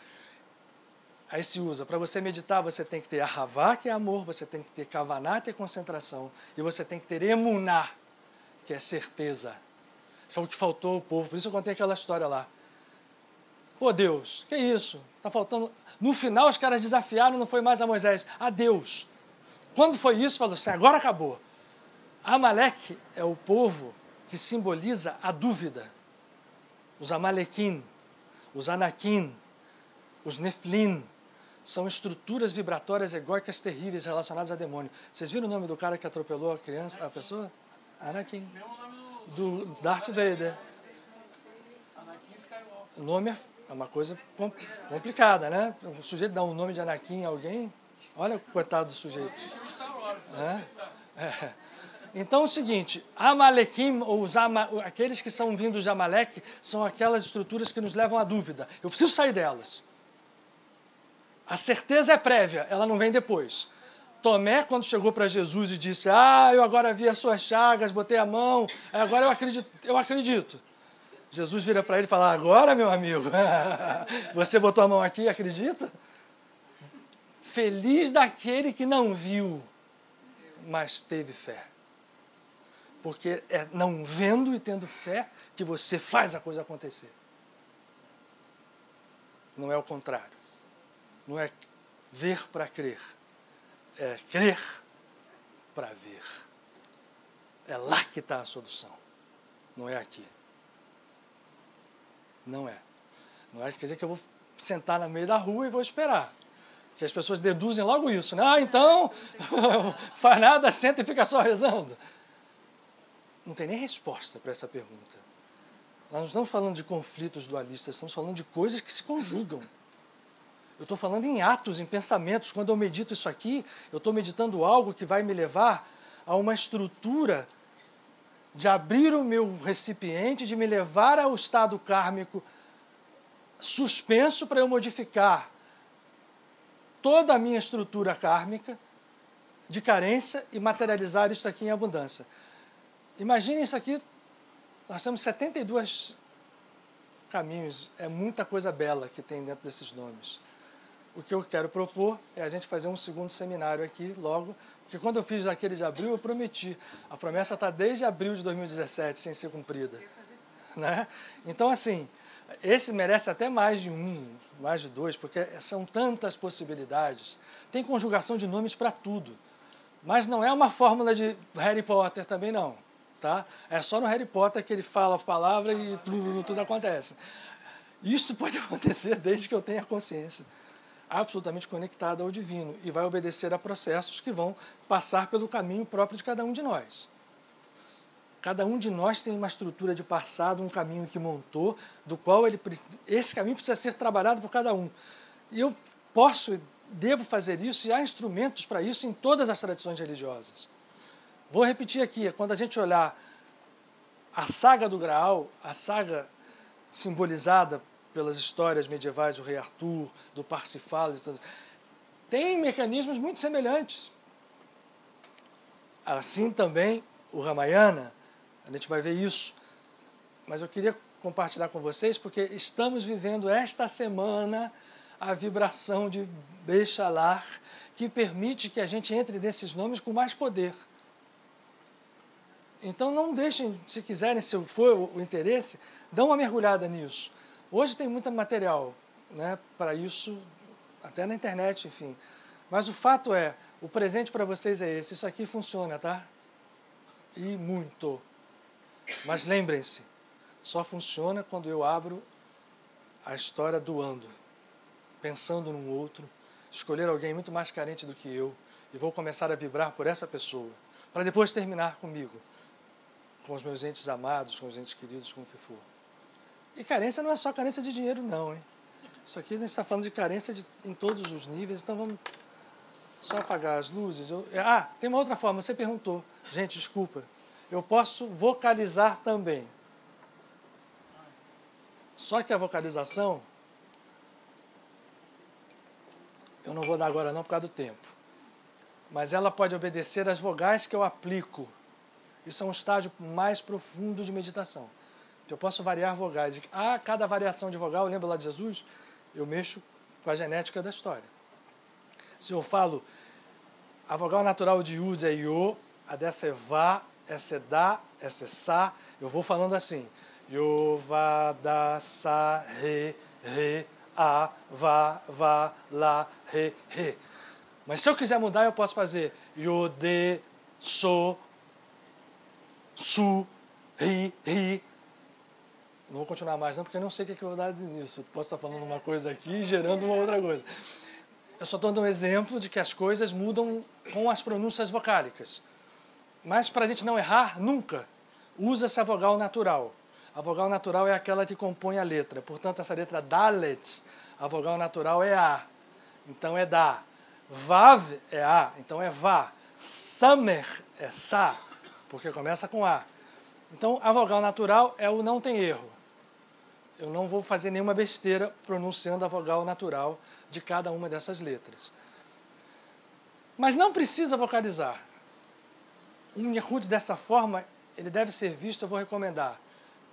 aí se usa, para você meditar você tem que ter ahavá, que é amor, você tem que ter kavaná, que é concentração, e você tem que ter emuná, que é certeza. Foi o que faltou ao povo, por isso eu contei aquela história lá. Pô, Deus, que isso? Está faltando... No final os caras desafiaram, não foi mais a Moisés, a Deus. Quando foi isso, falou assim, agora acabou. Amaleque é o povo que simboliza a dúvida. Os Amalequim, os Anakim, os Neflim, são estruturas vibratórias egóicas terríveis relacionadas a demônio. Vocês viram o nome do cara que atropelou a criança, a pessoa? Anakin. Do Darth Vader. Anakin Skywalker. O nome é uma coisa complicada, né? O sujeito dá um nome de Anakin a alguém, olha o coitado do sujeito. Assiste o Star Wars, Então é o seguinte, Amalequim, ou aqueles que são vindos de Amaleque, são aquelas estruturas que nos levam à dúvida. Eu preciso sair delas. A certeza é prévia, ela não vem depois. Tomé, quando chegou para Jesus e disse, eu agora vi as suas chagas, botei a mão, agora eu acredito. Jesus vira para ele e fala, agora, meu amigo, você botou a mão aqui e acredita? Feliz daquele que não viu, mas teve fé. Porque é não vendo e tendo fé que você faz a coisa acontecer. Não é o contrário. Não é ver para crer. É crer para ver. É lá que está a solução. Não é aqui. Não é. Não é, quer dizer que eu vou sentar no meio da rua e vou esperar. Porque as pessoas deduzem logo isso, né? Então, faz nada, senta e fica só rezando. Não tem nem resposta para essa pergunta. Nós não estamos falando de conflitos dualistas, estamos falando de coisas que se conjugam. Eu estou falando em atos, em pensamentos. Quando eu medito isso aqui, eu estou meditando algo que vai me levar a uma estrutura de abrir o meu recipiente, de me levar ao estado kármico suspenso para eu modificar toda a minha estrutura kármica de carência e materializar isso aqui em abundância. Imagine isso aqui, nós temos 72 caminhos, é muita coisa bela que tem dentro desses nomes. O que eu quero propor é a gente fazer um segundo seminário aqui logo, porque quando eu fiz aquele de abril, eu prometi. A promessa está desde abril de 2017, sem ser cumprida. Né? Então, assim, esse merece até mais de um, mais de dois, porque são tantas possibilidades. Tem conjugação de nomes para tudo. Mas não é uma fórmula de Harry Potter também não. Tá? É só no Harry Potter que ele fala a palavra e tudo acontece. Isso pode acontecer desde que eu tenha consciência. Absolutamente conectado ao divino e vai obedecer a processos que vão passar pelo caminho próprio de cada um de nós. Cada um de nós tem uma estrutura de passado, um caminho que montou, do qual esse caminho precisa ser trabalhado por cada um. E eu posso e devo fazer isso, e há instrumentos para isso em todas as tradições religiosas. Vou repetir aqui, quando a gente olhar a saga do Graal, a saga simbolizada pelas histórias medievais do Rei Arthur, do Parsifal, tem mecanismos muito semelhantes. Assim também o Ramayana, a gente vai ver isso. Mas eu queria compartilhar com vocês, porque estamos vivendo esta semana a vibração de Bechalar, que permite que a gente entre nesses nomes com mais poder. Então não deixem, se quiserem, se for o interesse, dá uma mergulhada nisso. Hoje tem muito material, né, para isso, até na internet, enfim. Mas o fato é, o presente para vocês é esse. Isso aqui funciona, tá? E muito. Mas lembrem-se, só funciona quando eu abro a história doando, pensando num outro, escolher alguém muito mais carente do que eu e vou começar a vibrar por essa pessoa, para depois terminar comigo, com os meus entes amados, com os entes queridos, com o que for. E carência não é só carência de dinheiro, não, hein? Isso aqui a gente está falando de carência em todos os níveis, então vamos só apagar as luzes. Tem uma outra forma, você perguntou. Gente, desculpa. Eu posso vocalizar também. Só que a vocalização, eu não vou dar agora não por causa do tempo, mas ela pode obedecer às vogais que eu aplico Isso é um estágio mais profundo de meditação. Eu posso variar vogais. A cada variação de vogal, lembra lá de Jesus? Eu mexo com a genética da história. Se eu falo, a vogal natural de Yud é Yo, a dessa é Vá, essa é Dá, essa é Sá, eu vou falando assim. Yo, Vá, Dá, Sá, Re, A, Vá, Lá, Re. Mas se eu quiser mudar, eu posso fazer Yo, De, So, Su, Ri. Não vou continuar mais não, porque eu não sei o que eu vou dar nisso. Eu posso estar falando uma coisa aqui e gerando uma outra coisa. Eu só estou dando um exemplo de que as coisas mudam com as pronúncias vocálicas. Mas para a gente não errar, nunca, usa-se a vogal natural. A vogal natural é aquela que compõe a letra. Portanto, essa letra Dalet, a vogal natural é A. Então é Dá. Vav é A, então é Vá. Samer é Sá, porque começa com A. Então, a vogal natural é o não tem erro. Eu não vou fazer nenhuma besteira pronunciando a vogal natural de cada uma dessas letras. Mas não precisa vocalizar. Um Yehud dessa forma, ele deve ser visto, eu vou recomendar.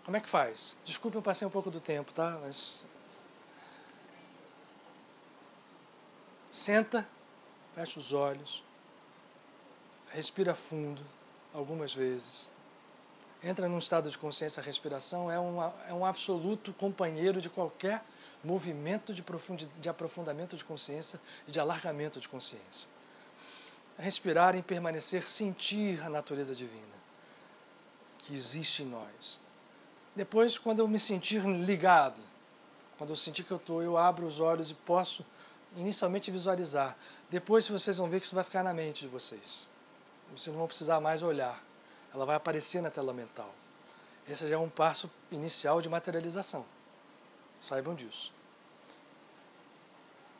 Como é que faz? Desculpe, eu passei um pouco do tempo, tá? Mas... Senta, fecha os olhos, respira fundo algumas vezes. Entra num estado de consciência, a respiração é um absoluto companheiro de qualquer movimento de aprofundamento de consciência e de alargamento de consciência. Respirar e permanecer, sentir a natureza divina que existe em nós. Depois, quando eu me sentir ligado, quando eu sentir que eu abro os olhos e posso inicialmente visualizar. Depois vocês vão ver que isso vai ficar na mente de vocês. Vocês não vão precisar mais olhar. Ela vai aparecer na tela mental. Esse já é um passo inicial de materialização. Saibam disso.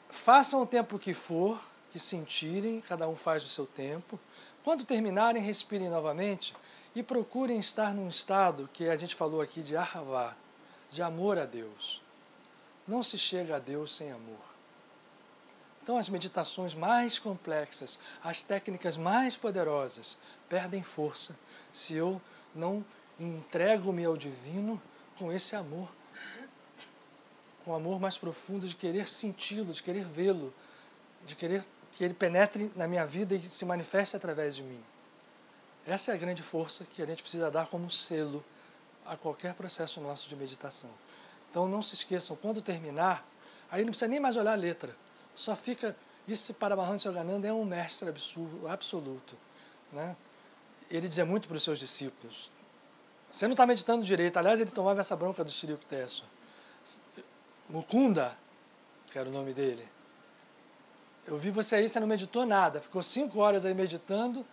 Façam o tempo que for, que sentirem, cada um faz o seu tempo. Quando terminarem, respirem novamente e procurem estar num estado que a gente falou aqui de Ahavá, de amor a Deus. Não se chega a Deus sem amor. Então as meditações mais complexas, as técnicas mais poderosas, perdem força se eu não entrego-me ao divino com esse amor, com o amor mais profundo de querer senti-lo, de querer vê-lo, de querer que ele penetre na minha vida e se manifeste através de mim. Essa é a grande força que a gente precisa dar como selo a qualquer processo nosso de meditação. Então não se esqueçam, quando terminar, aí não precisa nem mais olhar a letra, só fica, isso para Mahansa Yogananda é um mestre absoluto, né? Ele dizia muito para os seus discípulos, você não está meditando direito. Aliás, ele tomava essa bronca do Shiriko Tesso. Mukunda, que era o nome dele, eu vi você aí, você não meditou nada, ficou 5 horas aí meditando,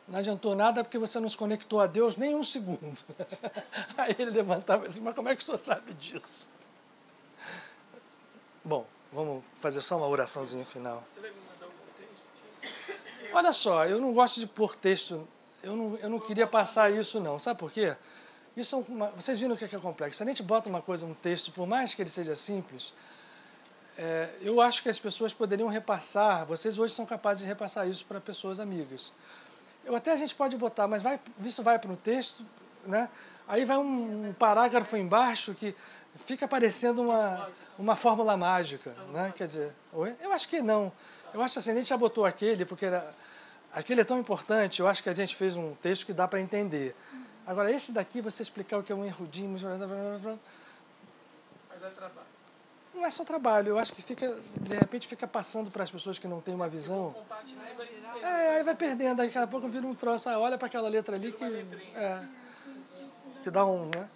não adiantou nada porque você não se conectou a Deus nem um segundo. Aí ele levantava assim, mas como é que o senhor sabe disso? Bom, vamos fazer só uma oraçãozinha final. Você vai me mandar um texto? Olha só, eu não gosto de pôr texto, eu não queria passar isso não, sabe por quê? Isso vocês viram o que é complexo. Se a gente bota uma coisa, um texto, por mais que ele seja simples, eu acho que as pessoas poderiam repassar, vocês hoje são capazes de repassar isso para pessoas amigas. Até a gente pode botar, mas isso vai para o texto, né? Aí vai um parágrafo embaixo que fica parecendo uma fórmula mágica, né? Quer dizer, eu acho que não. Eu acho assim, a gente já botou aquele, porque aquele é tão importante, eu acho que a gente fez um texto que dá para entender. Agora, esse daqui, você explicar o que é um erudinho... Mas é trabalho. Não é só trabalho, eu acho que de repente fica passando para as pessoas que não têm uma visão. Compartilhar e vai se Aí vai perdendo, daqui a pouco vira um troço, olha para aquela letra ali que dá um, né?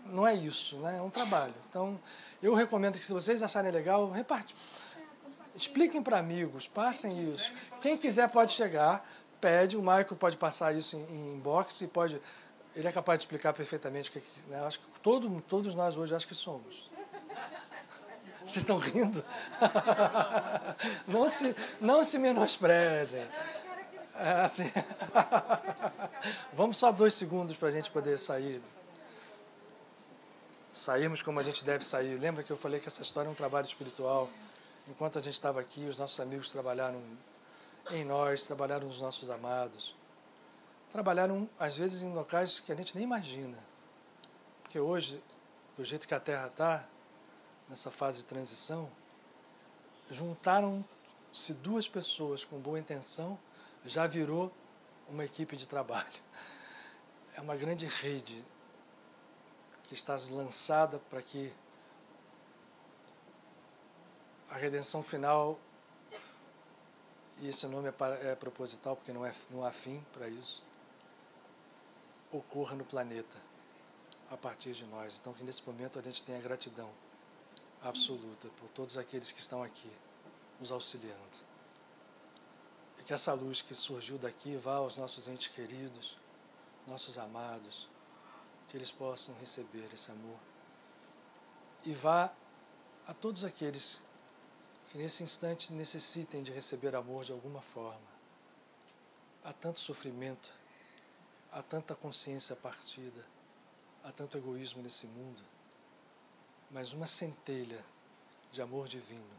Não é isso, né? É um trabalho. Então, eu recomendo que se vocês acharem legal, expliquem para amigos, passem isso. Quem quiser pode chegar, pede, o Michael pode passar isso em inbox e pode, ele é capaz de explicar perfeitamente, né? Acho que todos nós hoje acho que somos. Vocês estão rindo? Não se menosprezem. Assim. Vamos só 2 segundos para a gente poder sair. Sairmos como a gente deve sair. Lembra que eu falei que essa história é um trabalho espiritual? Enquanto a gente estava aqui, os nossos amigos trabalharam em nós, trabalharam nos nossos amados. trabalharam, às vezes, em locais que a gente nem imagina. Porque hoje, do jeito que a Terra está, nessa fase de transição, juntaram-se duas pessoas com boa intenção, já virou uma equipe de trabalho. É uma grande rede que está lançada para que a redenção final, e esse nome é proposital porque não há fim para isso, ocorra no planeta a partir de nós. Então, que nesse momento a gente tenha gratidão absoluta por todos aqueles que estão aqui nos auxiliando. E que essa luz que surgiu daqui vá aos nossos entes queridos, nossos amados, que eles possam receber esse amor. E vá a todos aqueles que nesse instante necessitem de receber amor de alguma forma. Há tanto sofrimento, há tanta consciência partida, há tanto egoísmo nesse mundo, mas uma centelha de amor divino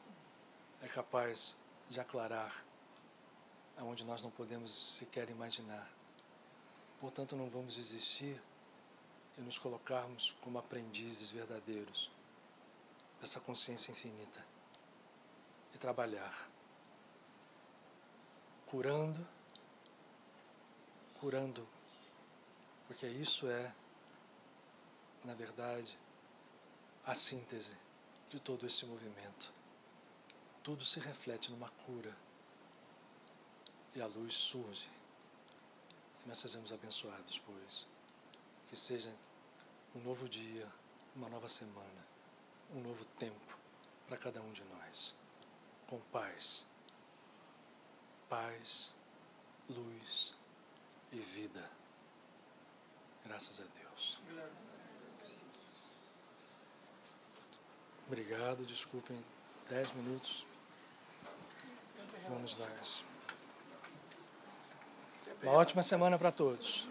é capaz de aclarar aonde nós não podemos sequer imaginar. Portanto, não vamos desistir e nos colocarmos como aprendizes verdadeiros dessa consciência infinita e trabalhar, curando, porque isso é, na verdade, a síntese de todo esse movimento. Tudo se reflete numa cura e a luz surge. Que nós sejamos abençoados, pois. Que seja um novo dia, uma nova semana, um novo tempo para cada um de nós. Com paz, luz e vida. Graças a Deus. Obrigado, desculpem, 10 minutos. Vamos nós. Uma ótima semana para todos.